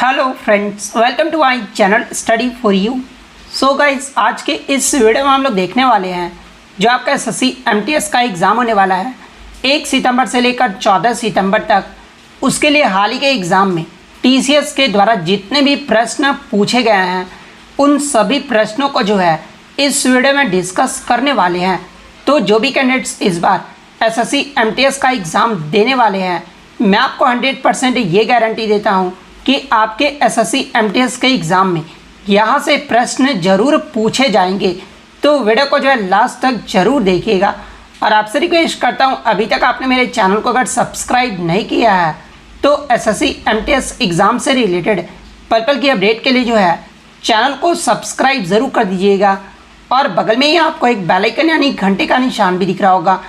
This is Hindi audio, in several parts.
Hello friends, welcome to my channel study for you. So guys, आज के इस वीडियो में हम लोग देखने वाले हैं जो आपका एसएससी एमटीएस का एग्ज़ाम होने वाला है 1 सितंबर से लेकर 14 सितंबर तक। उसके लिए हाल ही के एग्ज़ाम में टीसीएस के द्वारा जितने भी प्रश्न पूछे गए हैं उन सभी प्रश्नों को जो है इस वीडियो में डिस्कस करने वाले हैं। तो जो भी कैंडिडेट्स इस बार एसएससी एमटीएस का एग्ज़ाम देने वाले हैं, मैं आपको 100% ये गारंटी देता हूँ कि आपके एसएससी एमटीएस के एग्ज़ाम में यहाँ से प्रश्न जरूर पूछे जाएंगे। तो वीडियो को जो है लास्ट तक जरूर देखिएगा। और आपसे रिक्वेस्ट करता हूँ, अभी तक आपने मेरे चैनल को अगर सब्सक्राइब नहीं किया है तो एसएससी एमटीएस एग्ज़ाम से रिलेटेड पल पल की अपडेट के लिए जो है चैनल को सब्सक्राइब ज़रूर कर दीजिएगा। और बगल में ही आपको एक बेल आइकन यानी घंटे का निशान भी दिख रहा होगा,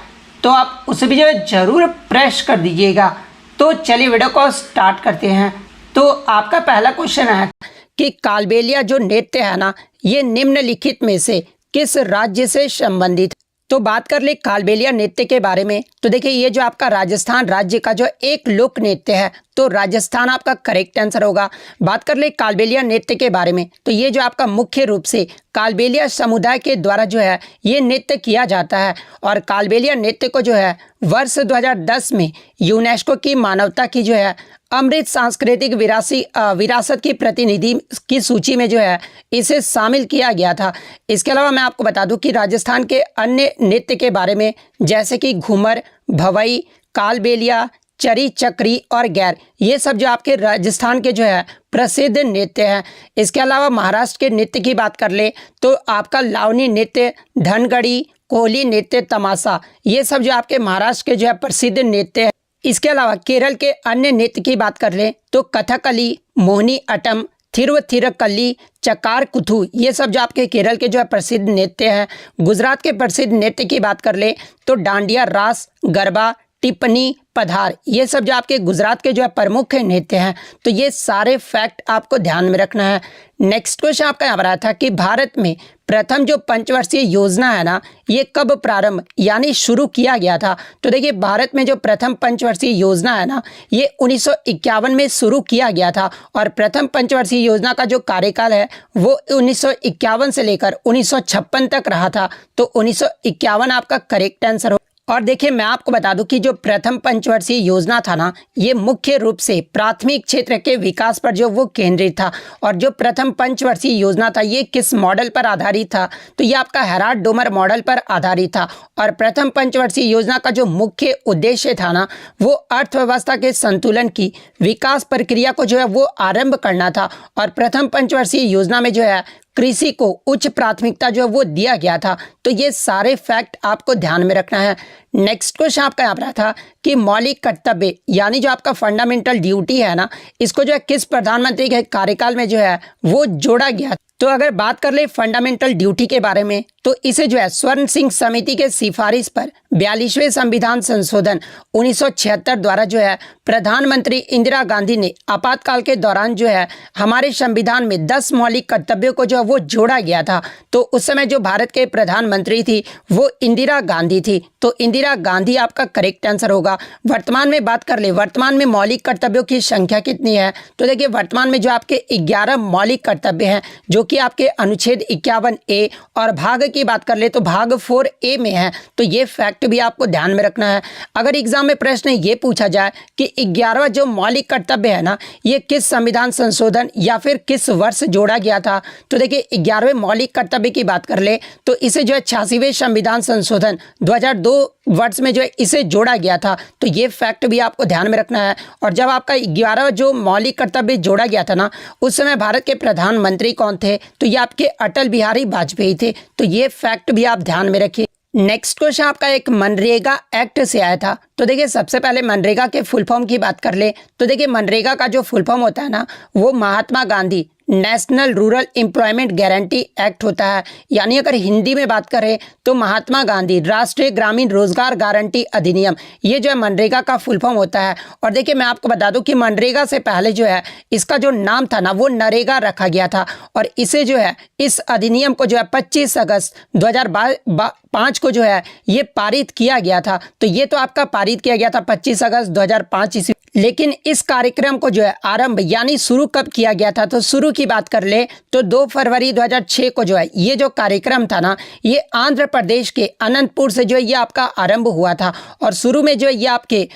तो आप उसे भी जो है ज़रूर प्रेस कर दीजिएगा। तो चलिए वीडियो को स्टार्ट करते हैं। तो आपका पहला क्वेश्चन है कि कालबेलिया जो नृत्य है ना, ये निम्नलिखित में से किस राज्य से संबंधित। तो बात कर ले कालबेलिया नृत्य के बारे में, तो देखिए ये जो आपका राजस्थान राज्य का जो एक लोक नृत्य है, तो राजस्थान आपका करेक्ट आंसर होगा। बात कर ले कालबेलिया नृत्य के बारे में, तो ये जो आपका मुख्य रूप से कालबेलिया समुदाय के द्वारा जो है ये नृत्य किया जाता है। और कालबेलिया नृत्य को जो है वर्ष 2010 में यूनेस्को की मानवता की जो है अमृत सांस्कृतिक विरासत की प्रतिनिधि की सूची में जो है इसे शामिल किया गया था। इसके अलावा मैं आपको बता दूं कि राजस्थान के अन्य नृत्य के बारे में, जैसे कि घूमर, भवई, कालबेलिया, चरी चक्री और गैर, ये सब जो आपके राजस्थान के जो है प्रसिद्ध नृत्य हैं। इसके अलावा महाराष्ट्र के नृत्य की बात कर ले तो आपका लावनी नृत्य, धनगढ़ी, कोहली नृत्य, तमाशा, ये सब जो आपके महाराष्ट्र के जो है प्रसिद्ध नृत्य है। इसके अलावा केरल के अन्य नृत्य की बात कर लें तो कथकली, मोहिनी अट्टम, थिरुथिरकल्ली, चकार कुथू, ये सब जो आपके केरल के जो है प्रसिद्ध नृत्य हैं। गुजरात के प्रसिद्ध नृत्य की बात कर ले तो डांडिया, रास, गरबा, टिप्पणी, पधार, ये सब जो आपके गुजरात के जो है प्रमुख नृत्य हैं। तो ये सारे फैक्ट आपको ध्यान में रखना है। नेक्स्ट क्वेश्चन आपका यहाँ पर आया था कि भारत में प्रथम जो पंचवर्षीय योजना है ना, ये कब प्रारंभ यानी शुरू किया गया था। तो देखिए भारत में जो प्रथम पंचवर्षीय योजना है ना, ये 1951 में शुरू किया गया था। और प्रथम पंचवर्षीय योजना का जो कार्यकाल है वो 1951 से लेकर 1956 तक रहा था। तो 1951 आपका करेक्ट आंसर हो। और देखिए मैं आपको बता दूं कि जो प्रथम पंचवर्षीय योजना था ना, ये मुख्य रूप से प्राथमिक क्षेत्र के विकास पर जो वो केंद्रित था। और जो प्रथम पंचवर्षीय योजना था ये किस मॉडल पर आधारित था, तो ये आपका हेराल्ड डोमर मॉडल पर आधारित था। और प्रथम पंचवर्षीय योजना का जो मुख्य उद्देश्य था ना, वो अर्थव्यवस्था के संतुलन की विकास प्रक्रिया को जो है वो आरंभ करना था। और प्रथम पंचवर्षीय योजना में जो है कृषि को उच्च प्राथमिकता जो है वो दिया गया था। तो ये सारे फैक्ट आपको ध्यान में रखना है। नेक्स्ट क्वेश्चन आपका यहाँ पर था कि मौलिक कर्तव्य यानी जो आपका फंडामेंटल ड्यूटी है ना, इसको जो है किस प्रधानमंत्री के कार्यकाल में जो है वो जोड़ा गया। तो अगर बात कर ले फंडामेंटल ड्यूटी के बारे में, तो इसे जो है स्वर्ण सिंह समिति के सिफारिश पर 42वें संविधान संशोधन 1976 द्वारा जो है प्रधानमंत्री इंदिरा गांधी ने आपातकाल के दौरान जो है हमारे संविधान में 10 मौलिक कर्तव्यों को जो है वो जोड़ा गया था। तो उस समय जो भारत के प्रधानमंत्री थी वो इंदिरा गांधी थी। तो इंदिरा गांधी आपका करेक्ट आंसर होगा। वर्तमान में बात कर ले, वर्तमान में मौलिक कर्तव्यों की संख्या कितनी है, तो देखिए वर्तमान में जो आपके 11 मौलिक कर्तव्य हैं जो कि आपके अनुच्छेद 51A और भाग की बात कर ले तो भाग 4A में है। तो ये फैक्ट भी आपको ध्यान में रखना है। अगर एग्जाम में प्रश्न ये पूछा जाए कि 11वां जो मौलिक कर्तव्य है ना, ये किस संविधान संशोधन या फिर किस वर्ष जोड़ा गया था, तो देखिए 11वें मौलिक कर्तव्य की बात कर ले तो इसे जो है 86वें संविधान संशोधन 2002 वर्ष में जो है इसे जोड़ा गया था। तो ये फैक्ट भी आपको ध्यान में रखना है। और जब आपका 11वां जो मौलिक कर्तव्य जोड़ा गया था ना, उस समय भारत के प्रधानमंत्री कौन थे, तो ये आपके अटल बिहारी वाजपेयी थे। तो ये फैक्ट भी आप ध्यान में रखिए। नेक्स्ट क्वेश्चन आपका एक मनरेगा एक्ट से आया था। तो देखिए सबसे पहले मनरेगा के फुल फॉर्म की बात कर ले तो देखिए मनरेगा का जो फुल फॉर्म होता है ना, वो Mahatma Gandhi national rural employment guarantee act होता है। यानी अगर हिंदी में बात करें तो महात्मा गांधी राष्ट्रीय ग्रामीण रोजगार गारंटी अधिनियम, ये जो है मनरेगा का फुल फॉर्म होता है। और देखिए मैं आपको बता दूं कि मनरेगा से पहले जो है इसका जो नाम था ना वो नरेगा रखा गया था। और इसे जो है इस अधिनियम को जो है 25 अगस्त 2005 को जो है ये पारित किया गया था। तो ये तो आपका पारित किया गया था 25 अगस्त 2005 ईस्वी। लेकिन इस कार्यक्रम को जो है आरंभ यानी शुरू कब किया गया था, तो शुरू की बात कर ले तो 2 फरवरी 2006 को जो है ये जो कार्यक्रम था ना, ये आंध्र प्रदेश के अनंतपुर से जो है ये आपका आरंभ हुआ था। और शुरू में जो है ये आपके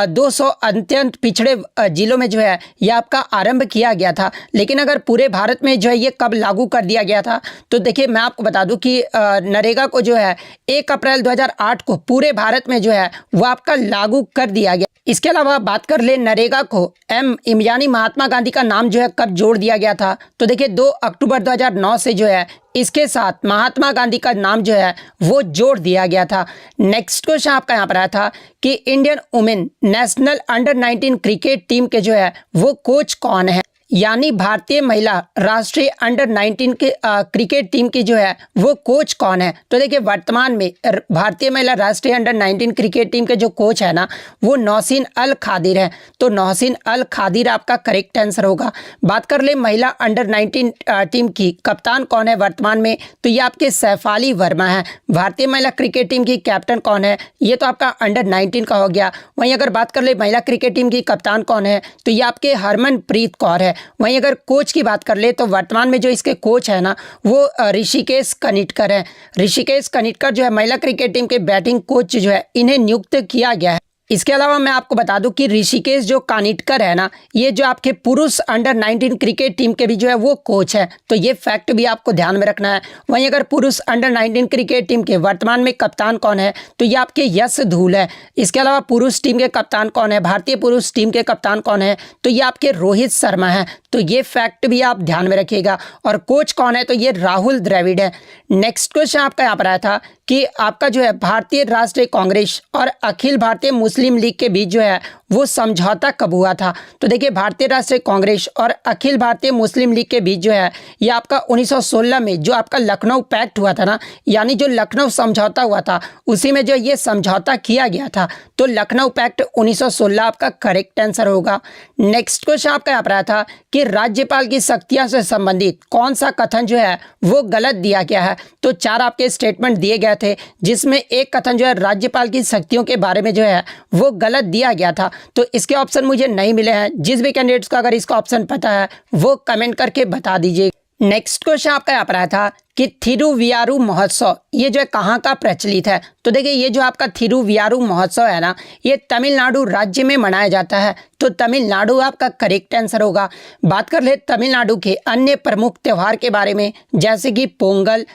200 अत्यंत पिछड़े जिलों में जो है ये आपका आरंभ किया गया था। लेकिन अगर पूरे भारत में जो है ये कब लागू कर दिया गया था, तो देखिए मैं आपको बता दूं कि नरेगा को जो है 1 अप्रैल 2008 को पूरे भारत में जो है वो आपका लागू कर दिया गया। इसके अलावा बात कर ले नरेगा को यानी महात्मा गांधी का नाम जो है कब जोड़ दिया गया था, तो देखिए 2 अक्टूबर 2009 से जो है इसके साथ महात्मा गांधी का नाम जो है वो जोड़ दिया गया था। नेक्स्ट क्वेश्चन आपका यहाँ पर आया था कि Indian women national under 19 cricket team के जो है वो कोच कौन है, यानी भारतीय महिला राष्ट्रीय अंडर 19 के क्रिकेट टीम की जो है वो कोच कौन है। तो देखिए वर्तमान में भारतीय महिला राष्ट्रीय अंडर 19 क्रिकेट टीम के जो कोच है ना वो नौसीन अल खादिर है। तो नौसीन अल खादिर आपका करेक्ट आंसर होगा। बात कर ले महिला अंडर 19 टीम की कप्तान कौन है वर्तमान में, तो ये आपके सैफाली वर्मा है। भारतीय महिला क्रिकेट टीम की कैप्टन कौन है, ये तो आपका अंडर 19 का हो गया। वहीं अगर बात कर ले महिला क्रिकेट टीम की कप्तान कौन है, तो ये आपके हरमनप्रीत कौर है। वहीं अगर कोच की बात कर ले तो वर्तमान में जो इसके कोच है ना वो ऋषिकेश कनिटकर है। ऋषिकेश कनिटकर जो है महिला क्रिकेट टीम के बैटिंग कोच जो है इन्हें नियुक्त किया गया है। इसके अलावा मैं आपको बता दूं कि ऋषिकेश जो कानिटकर है ना ये जो आपके पुरुष अंडर 19 क्रिकेट टीम के भी जो है वो कोच है। तो ये फैक्ट भी आपको ध्यान में रखना है। वहीं अगर पुरुष अंडर 19 क्रिकेट टीम के वर्तमान में कप्तान कौन है, तो ये आपके यश धूल है। इसके अलावा पुरुष टीम के कप्तान कौन है, भारतीय पुरुष टीम के कप्तान कौन है, तो ये आपके रोहित शर्मा है। तो ये फैक्ट भी आप ध्यान में रखिएगा। और कोच कौन है, तो ये राहुल द्रविड़ है। नेक्स्ट क्वेश्चन आपका यहाँ पर आया था कि आपका जो है भारतीय राष्ट्रीय कांग्रेस और अखिल भारतीय मुस्लिम लीग के बीच जो है वो समझौता कब हुआ था। तो देखिए भारतीय राष्ट्रीय कांग्रेस और अखिल भारतीय मुस्लिम लीग के बीच जो है ये आपका 1916 में जो आपका लखनऊ पैक्ट हुआ था ना, यानी जो लखनऊ समझौता हुआ था उसी में जो ये समझौता किया गया था। तो लखनऊ पैक्ट 1916 आपका करेक्ट आंसर होगा। नेक्स्ट क्वेश्चन आपका यहाँ पर आया था कि राज्यपाल की शक्तियां से संबंधित कौन सा कथन जो है वो गलत दिया गया है। तो 4 आपके स्टेटमेंट दिए गए थे जिसमें एक कथन जो है राज्यपाल की शक्तियों के बारे में जो है वो गलत दिया गया था। तो इसके ऑप्शन मुझे नहीं मिले हैं। जिस भी कैंडिडेट्स को अगर इसका ऑप्शन पता है वो कमेंट करके बता दीजिए। नेक्स्ट क्वेश्चन आपका यहाँ पर आया था कि थिरुवियारू महोत्सव ये जो है कहाँ का प्रचलित है। तो देखिए ये जो आपका थिरुवियारू महोत्सव है ना ये तमिलनाडु राज्य में मनाया जाता है। तो तमिलनाडु आपका करेक्ट आंसर होगा। बात कर ले तमिलनाडु के अन्य प्रमुख त्यौहार के बारे में, जैसे कि पोंगल,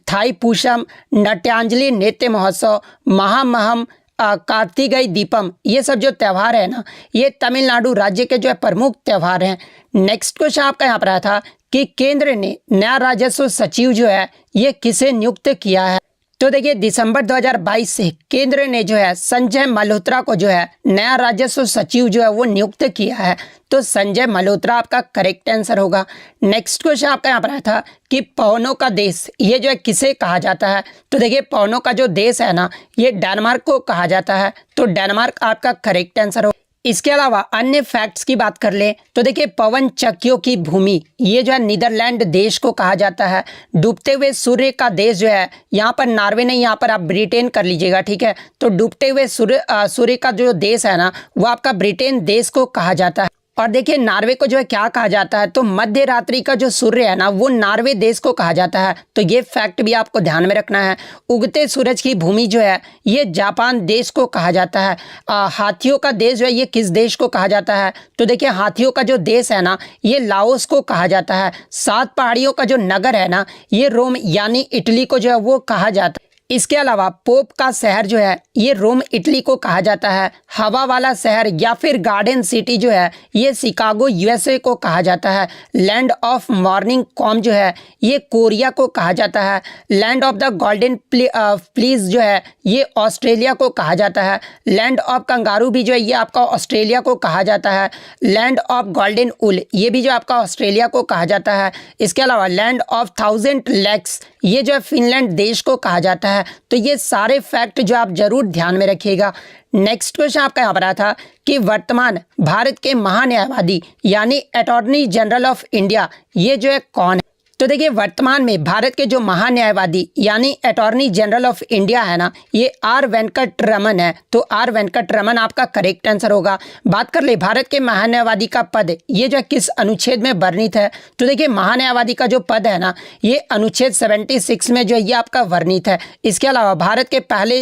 थाईपुसम, नट्यांजलि नृत्य महोत्सव, महामहम, कार्तिकेय दीपम, ये सब जो त्यौहार है ना ये तमिलनाडु राज्य के जो है प्रमुख त्यौहार हैं। नेक्स्ट क्वेश्चन आपका यहाँ पर आया था कि केंद्र ने नया राजस्व सचिव जो है ये किसे नियुक्त किया है। तो देखिए दिसंबर 2022 से केंद्र ने जो है संजय मल्होत्रा को जो है नया राजस्व सचिव जो है वो नियुक्त किया है। तो संजय मल्होत्रा आपका करेक्ट आंसर होगा। नेक्स्ट क्वेश्चन आपका यहाँ पर आया था कि पवनों का देश ये जो है किसे कहा जाता है। तो देखिए पवनों का जो देश है ना ये डेनमार्क को कहा जाता है। तो डेनमार्क आपका करेक्ट आंसर होगा। इसके अलावा अन्य फैक्ट्स की बात कर ले तो देखिए पवन चक्कियों की भूमि ये जो है नीदरलैंड देश को कहा जाता है। डूबते हुए सूर्य का देश जो है यहाँ पर नॉर्वे नहीं, यहाँ पर आप ब्रिटेन कर लीजिएगा, ठीक है। तो डूबते हुए सूर्य का जो देश है ना वो आपका ब्रिटेन देश को कहा जाता है। और देखिए नॉर्वे को जो है क्या कहा जाता है, तो मध्य रात्रि का जो सूर्य है ना वो नॉर्वे देश को कहा जाता है। तो ये फैक्ट भी आपको ध्यान में रखना है। उगते सूरज की भूमि जो है ये जापान देश को कहा जाता है। हाथियों का देश जो है ये किस देश को कहा जाता है। तो देखिए हाथियों का जो देश है ना ये लाओस को कहा जाता है। 7 पहाड़ियों का जो नगर है ना ये रोम यानी इटली को जो है वो कहा जाता है। इसके अलावा पोप का शहर जो है ये रोम इटली को कहा जाता है। हवा वाला शहर या फिर गार्डन सिटी जो है ये शिकागो यूएसए को कहा जाता है। लैंड ऑफ मॉर्निंग कॉम जो है ये कोरिया को कहा जाता है। Land of the golden please जो है ये ऑस्ट्रेलिया को कहा जाता है। लैंड ऑफ कंगारू भी जो है ये आपका ऑस्ट्रेलिया को कहा जाता है। लैंड ऑफ गोल्डन उल ये भी जो आपका ऑस्ट्रेलिया को कहा जाता है। इसके अलावा लैंड ऑफ 1000 लेक्स ये जो है फिनलैंड देश को कहा जाता है। तो ये सारे फैक्ट जो आप जरूर ध्यान में रखिएगा। नेक्स्ट क्वेश्चन आपका यहाँ पर आया था कि वर्तमान भारत के महान्यायवादी यानी अटॉर्नी जनरल ऑफ इंडिया ये जो है कौन है। तो देखिए वर्तमान में भारत के जो महान्यायवादी यानी अटॉर्नी जनरल ऑफ इंडिया है ना, ये आर वेंकट रमन है। तो आर वेंकट रमन आपका करेक्ट आंसर होगा। बात कर ले भारत के महान्यायवादी का पद ये जो किस अनुच्छेद में वर्णित है, तो देखिए महान्यायवादी का जो पद है ना, ये अनुच्छेद 76 में जो ये आपका वर्णित है। इसके अलावा भारत के पहले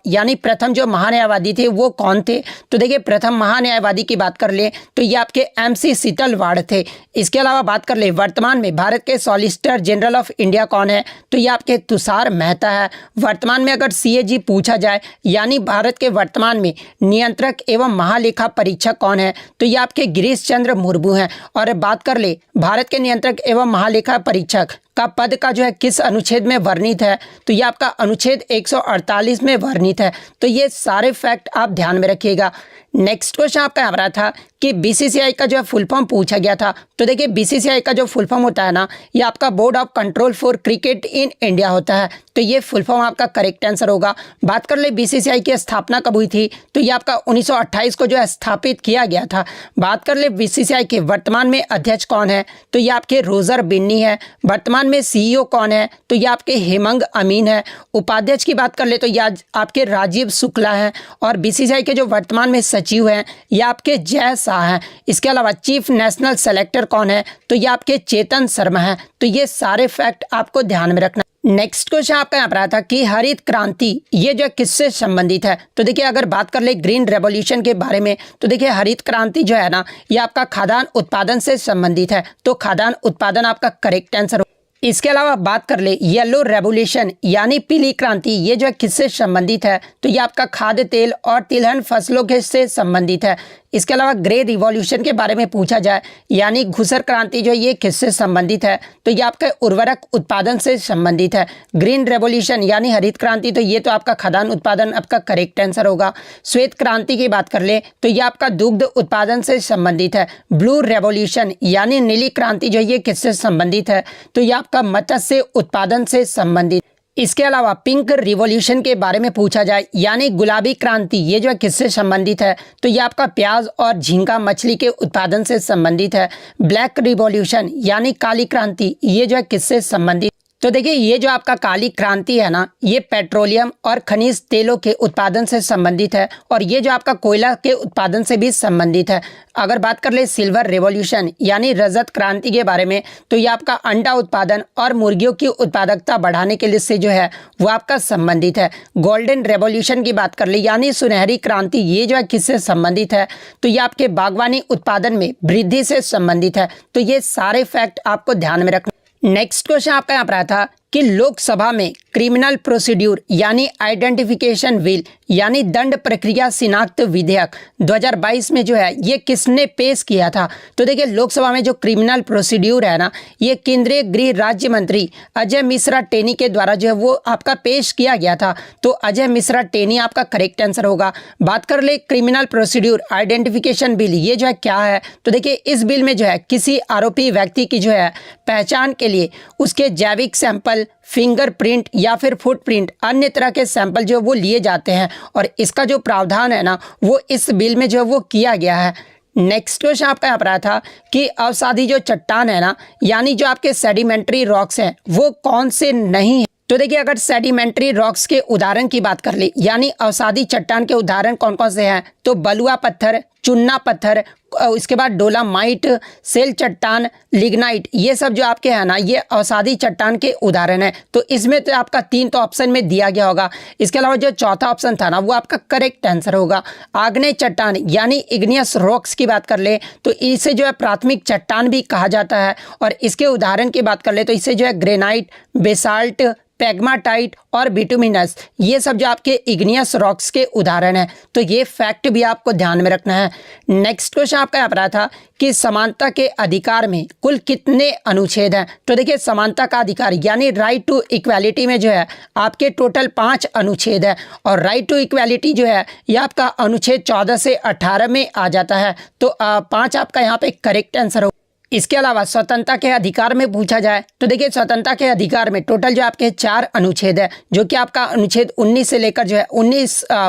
यानी प्रथम जो महान्यायवादी थे वो कौन थे, तो देखिए प्रथम महान्यायवादी की बात कर ले तो ये आपके MC सीतलवाड़ थे। इसके अलावा बात कर ले वर्तमान में भारत के सॉलिसिटर जनरल ऑफ इंडिया कौन है, तो ये आपके तुषार मेहता है। वर्तमान में अगर CAG पूछा जाए यानी भारत के वर्तमान में नियंत्रक एवं महालेखा परीक्षक कौन है, तो ये आपके गिरीश चंद्र मुर्मू हैं। और बात कर ले भारत के नियंत्रक एवं महालेखा परीक्षक का पद का जो है किस अनुच्छेद में वर्णित है, तो ये आपका अनुच्छेद 148 में वर्णित है। तो ये सारे फैक्ट आप ध्यान में रखिएगा। नेक्स्ट क्वेश्चन आपका यहाँ रहा था कि BCCI का जो है फुल फॉर्म पूछा गया था। तो देखिए BCCI का जो फुल फॉर्म होता है ना, ये आपका board of control for cricket in India होता है। तो ये फुल फॉर्म आपका करेक्ट आंसर होगा। बात कर ले BCCI की स्थापना कब हुई थी, तो ये आपका 1928 को जो है स्थापित किया गया था। बात कर ले BCCI के वर्तमान में अध्यक्ष कौन है, तो ये आपके रोजर बिन्नी है। वर्तमान में CEO कौन है, तो ये आपके हेमंग अमीन है। उपाध्यक्ष की बात कर ले तो ये आपके राजीव शुक्ला हैं। और BCCI के जो वर्तमान में सचिव हैं ये आपके जय शाह हैं। इसके अलावा चीफ नेशनल सेलेक्टर कौन है, तो ये आपके चेतन शर्मा हैं। तो ये सारे फैक्ट आपको ध्यान में रखना। नेक्स्ट क्वेश्चन आपका यहाँ पर आया था कि हरित क्रांति ये जो किससे संबंधित है, तो देखिए अगर बात कर ले ग्रीन रेवोल्यूशन के बारे में, तो देखिए हरित क्रांति जो है ना, ये आपका खाद्यान्न उत्पादन से संबंधित है। तो खाद्यान्न उत्पादन आपका करेक्ट आंसर। इसके अलावा बात कर ले येलो रेवोल्यूशन यानी पीली क्रांति ये जो है किससे संबंधित है, तो ये आपका खाद्य तेल और तिलहन फसलों के से संबंधित है। इसके अलावा ग्रे रिवॉल्यूशन के बारे में पूछा जाए यानी घुसर क्रांति जो ये किससे संबंधित है, तो ये आपके उर्वरक उत्पादन से संबंधित है। ग्रीन रेवोल्यूशन यानी हरित क्रांति तो ये तो आपका खाद्यान्न उत्पादन आपका करेक्ट आंसर होगा। श्वेत क्रांति की बात कर ले तो ये आपका दुग्ध उत्पादन से संबंधित है। ब्लू रेवोल्यूशन यानी नीली क्रांति जो ये किससे संबंधित है, तो ये आपका मत्स्य उत्पादन से संबंधित। इसके अलावा पिंक रिवॉल्यूशन के बारे में पूछा जाए यानी गुलाबी क्रांति ये जो है किससे संबंधित है, तो ये आपका प्याज और झींगा मछली के उत्पादन से संबंधित है। ब्लैक रिवॉल्यूशन यानी काली क्रांति ये जो है किससे संबंधित, तो देखिए ये जो आपका काली क्रांति है ना, ये पेट्रोलियम और खनिज तेलों के उत्पादन से संबंधित है। और ये जो आपका कोयला के उत्पादन से भी संबंधित है। अगर बात कर ले सिल्वर रेवोल्यूशन यानी रजत क्रांति के बारे में, तो ये आपका अंडा उत्पादन और मुर्गियों की उत्पादकता बढ़ाने के लिए से जो है वो आपका संबंधित है। गोल्डन रेवोल्यूशन की बात कर ले यानी सुनहरी क्रांति ये जो है किससे संबंधित है, तो ये आपके बागवानी उत्पादन में वृद्धि से संबंधित है। तो ये सारे फैक्ट आपको ध्यान में रखना। नेक्स्ट क्वेश्चन आपका यहाँ पर आया था कि लोकसभा में क्रिमिनल प्रोसीड्यूर यानी आइडेंटिफिकेशन बिल यानी दंड प्रक्रिया शिनाख्त विधेयक 2022 में जो है ये किसने पेश किया था, तो देखिए लोकसभा में जो क्रिमिनल प्रोसीड्यूर है ना, ये केंद्रीय गृह राज्य मंत्री अजय मिश्रा टेनी के द्वारा जो है वो आपका पेश किया गया था। तो अजय मिश्रा टेनी आपका करेक्ट आंसर होगा। बात कर ले क्रिमिनल प्रोसीड्यूर आइडेंटिफिकेशन बिल ये जो है क्या है, तो देखिए इस बिल में जो है किसी आरोपी व्यक्ति की जो है पहचान के लिए उसके जैविक सैंपल, फिंगरप्रिंट या फिर फुटप्रिंट अन्य तरह के सैंपल जो वो लिए जाते हैं। और इसका जो प्रावधान है ना वो इस बिल में जो है वो किया गया है। नेक्स्ट क्वेश्चन आपका यहाँ पर आया था कि अवसादी जो चट्टान है ना यानी जो आपके सेडिमेंट्री रॉक्स हैं वो कौन से नहीं है, तो देखिए अगर सेडिमेंट्री रॉक्स के उदाहरण की बात कर ले यानी अवसादी चट्टान के उदाहरण कौन कौन से हैं, तो बलुआ पत्थर, चुन्ना पत्थर, उसके बाद डोलामाइट, सेल चट्टान, लिग्नाइट ये सब जो आपके हैं ना ये अवसादी चट्टान के उदाहरण है। तो इसमें तो आपका 3 तो ऑप्शन में दिया गया होगा। इसके अलावा जो चौथा ऑप्शन था ना वो आपका करेक्ट आंसर होगा। आग्नेय चट्टान यानी इग्नियस रॉक्स की बात कर ले तो इसे जो है प्राथमिक चट्टान भी कहा जाता है। और इसके उदाहरण की बात कर ले तो इसे जो है ग्रेनाइट, बेसाल्ट, पेग्माटाइट और बिटुमिनस ये सब जो आपके इग्नियस रॉक्स के उदाहरण हैं। तो ये फैक्ट भी आपको ध्यान में रखना है। नेक्स्ट क्वेश्चन आपका यहाँ पर आया था कि समानता के अधिकार में कुल कितने अनुच्छेद हैं, तो देखिए समानता का अधिकार यानी राइट टू इक्वालिटी में जो है आपके टोटल 5 अनुच्छेद है। और राइट टू इक्वालिटी जो है ये आपका अनुच्छेद 14 से 18 में आ जाता है। तो 5 आपका यहाँ पे करेक्ट आंसर हो। इसके अलावा स्वतंत्रता के अधिकार में पूछा जाए तो देखिए स्वतंत्रता के अधिकार में टोटल जो आपके 4 अनुच्छेद है, जो कि आपका अनुच्छेद 19 से लेकर जो है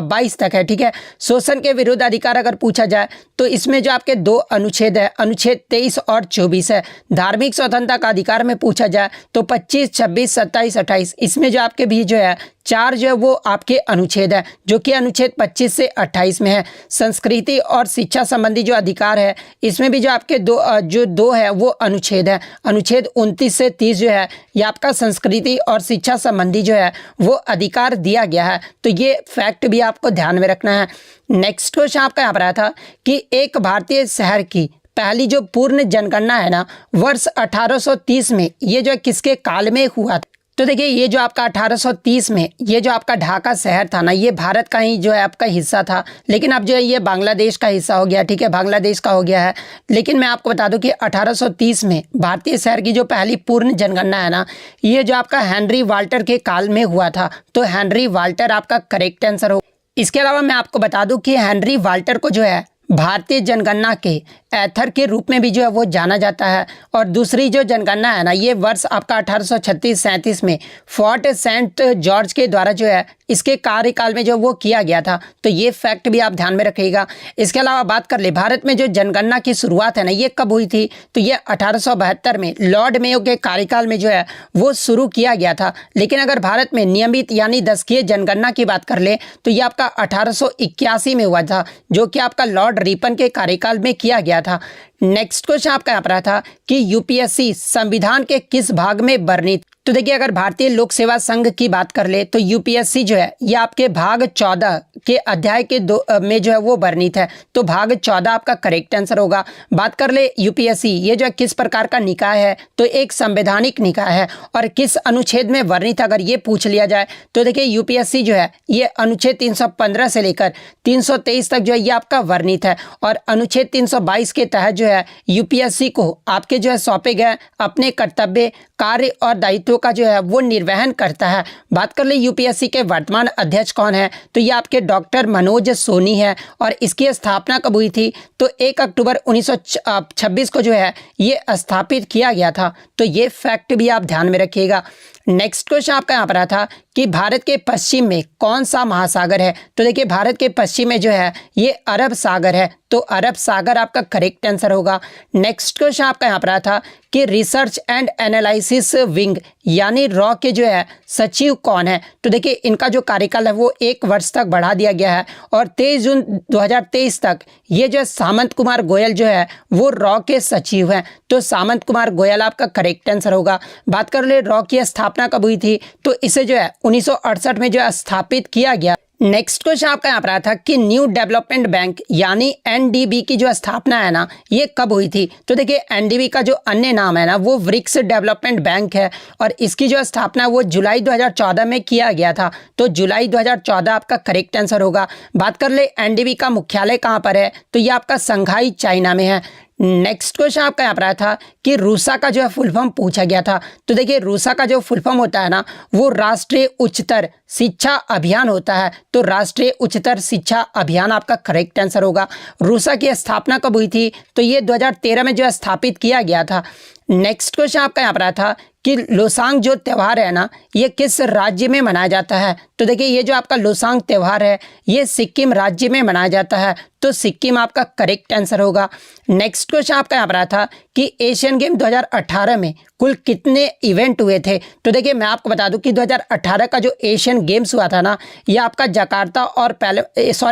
22 तक है, ठीक है। शोषण के विरुद्ध अधिकार अगर पूछा जाए तो इसमें जो आपके 2 अनुच्छेद है, अनुच्छेद 23 और 24 है। धार्मिक स्वतंत्रता का अधिकार में पूछा जाए तो 25, 26, 27, 28 इसमें जो आपके भी जो है 4 जो है वो आपके अनुच्छेद है, जो कि अनुच्छेद 25 से 28 में है। संस्कृति और शिक्षा संबंधी जो अधिकार है इसमें भी जो आपके दो है वो अनुच्छेद है, अनुच्छेद 29 से 30 जो है ये आपका संस्कृति और शिक्षा संबंधी जो है वो अधिकार दिया गया है। तो ये फैक्ट भी आपको ध्यान में रखना है। नेक्स्ट क्वेश्चन आपका यहाँ पर आया था कि एक भारतीय शहर की पहली जो पूर्ण जनगणना है ना वर्ष 1830 में ये जो किसके काल में हुआ था? तो देखिए ये जो आपका 1830 में ये जो आपका ढाका शहर था ना ये भारत का ही जो है आपका हिस्सा था, लेकिन अब जो है ये बांग्लादेश का हिस्सा हो गया, ठीक है, बांग्लादेश का हो गया है। लेकिन मैं आपको बता दूं कि 1830 में भारतीय शहर की जो पहली पूर्ण जनगणना है ना ये जो आपका हेनरी वाल्टर के काल में हुआ था। तो हेनरी वाल्टर आपका करेक्ट आंसर हो। इसके अलावा मैं आपको बता दूं कि हेनरी वाल्टर को जो है भारतीय जनगणना के एथर के रूप में भी जो है वो जाना जाता है। और दूसरी जो जनगणना है ना ये वर्ष आपका 1836-37 में फोर्ट सेंट जॉर्ज के द्वारा जो है इसके कार्यकाल में जो वो किया गया था। तो ये फैक्ट भी आप ध्यान में रखिएगा। इसके अलावा बात कर ले भारत में जो जनगणना की शुरुआत है ना ये कब हुई थी? तो ये 1872 में लॉर्ड मेयो के कार्यकाल में जो है वो शुरू किया गया था। लेकिन अगर भारत में नियमित यानी दशकीय जनगणना की बात कर ले तो ये आपका 1881 में हुआ था, जो कि आपका लॉर्ड रिपन के कार्यकाल में किया गया था। नेक्स्ट क्वेश्चन आपका यहाँ पर था कि यूपीएससी संविधान के किस भाग में वर्णित? तो देखिए अगर भारतीय लोक सेवा संघ की बात कर ले तो यूपीएससी जो है ये आपके भाग 14 के अध्याय के 2 में जो है वो वर्णित है। तो भाग 14 आपका करेक्ट आंसर होगा। बात कर ले यूपीएससी ये जो है किस प्रकार का निकाय है? तो एक संवैधानिक निकाय है। और किस अनुच्छेद में वर्णित अगर ये पूछ लिया जाए तो देखिए यूपीएससी जो है ये अनुच्छेद 315 से लेकर 323 तक जो है ये आपका वर्णित है। और अनुच्छेद 322 के तहत जो है यूपीएससी को आपके जो है सौंपे गए अपने कर्तव्य, कार्य और दायित्व का जो है वो निर्वहन करता है। बात कर ले यूपीएससी के वर्तमान अध्यक्ष कौन है? तो ये आपके डॉक्टर मनोज सोनी है। और इसकी स्थापना कब हुई थी? तो 1 अक्टूबर 1926 को जो है ये स्थापित किया गया था। तो ये फैक्ट भी आप ध्यान में रखिएगा। नेक्स्ट क्वेश्चन आपका यहाँ पर आया था कि भारत के पश्चिम में कौन सा महासागर है? तो देखिए भारत के पश्चिम में जो है ये अरब सागर है। तो अरब सागर आपका करेक्ट आंसर होगा। नेक्स्ट क्वेश्चन आपका यहाँ पर आया था कि रिसर्च एंड एनालिसिस विंग यानी रॉ के जो है सचिव कौन है? तो देखिए इनका जो कार्यकाल है वो 1 वर्ष तक बढ़ा दिया गया है। और 23 जून 2023 तक ये जो है सामंत कुमार गोयल जो है वो रॉ के सचिव हैं। तो सामंत कुमार गोयल आपका करेक्ट आंसर होगा। बात कर ले रॉ की स्थापना कब हुई थी? तो इसे जो है 1968 में जो है स्थापित किया गया। नेक्स्ट क्वेश्चन आपका यहाँ पर आया था कि न्यू डेवलपमेंट बैंक यानी एनडीबी की जो स्थापना है ना ये कब हुई थी? तो देखिए एनडीबी का जो अन्य नाम है ना वो ब्रिक्स डेवलपमेंट बैंक है। और इसकी जो स्थापना वो जुलाई 2014 में किया गया था। तो जुलाई 2014 आपका करेक्ट आंसर होगा। बात कर ले एनडीबी का मुख्यालय कहाँ पर है? तो ये आपका संघाई चाइना में है। नेक्स्ट क्वेश्चन आपका यहाँ पर आया था कि रूसा का जो है फुल फॉर्म पूछा गया था। तो देखिए रूसा का जो फुल फॉर्म होता है ना वो राष्ट्रीय उच्चतर शिक्षा अभियान होता है। तो राष्ट्रीय उच्चतर शिक्षा अभियान आपका करेक्ट आंसर होगा। रूसा की स्थापना कब हुई थी? तो ये 2013 में जो है स्थापित किया गया था। नेक्स्ट क्वेश्चन आपका यहाँ पर आया था कि लोसांग जो त्यौहार है ना ये किस राज्य में मनाया जाता है? तो देखिए ये जो आपका लोसांग त्यौहार है ये सिक्किम राज्य में मनाया जाता है। तो सिक्किम आपका करेक्ट आंसर होगा। नेक्स्ट क्वेश्चन आपका यहाँ पर आया था कि एशियन गेम 2018 में कुल कितने इवेंट हुए थे? तो देखिए मैं आपको बता दूं कि 2018 का जो एशियन गेम्स हुआ था ना ये आपका जकार्ता और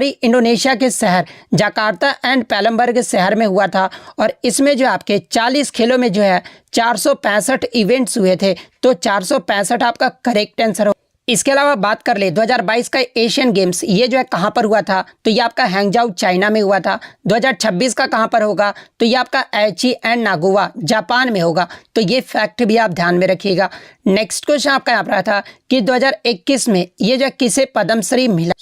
इंडोनेशिया के शहर जकार्ता एंड पैलमबर्ग शहर में हुआ था। और इसमें जो आपके 40 खेलों में जो है 465 इवेंट्स हुए थे। तो 465 आपका करेक्ट आंसर हो। इसके अलावा बात कर ले 2022 का एशियन गेम्स ये जो है कहाँ पर हुआ था? तो ये आपका हैंगजाऊ चाइना में हुआ था। 2026 का कहाँ पर होगा? तो ये आपका एची एंड नागोवा जापान में होगा। तो ये फैक्ट भी आप ध्यान में रखिएगा। नेक्स्ट क्वेश्चन आपका यहाँ पर था कि 2021 में ये जो किसे पद्मश्री मिला?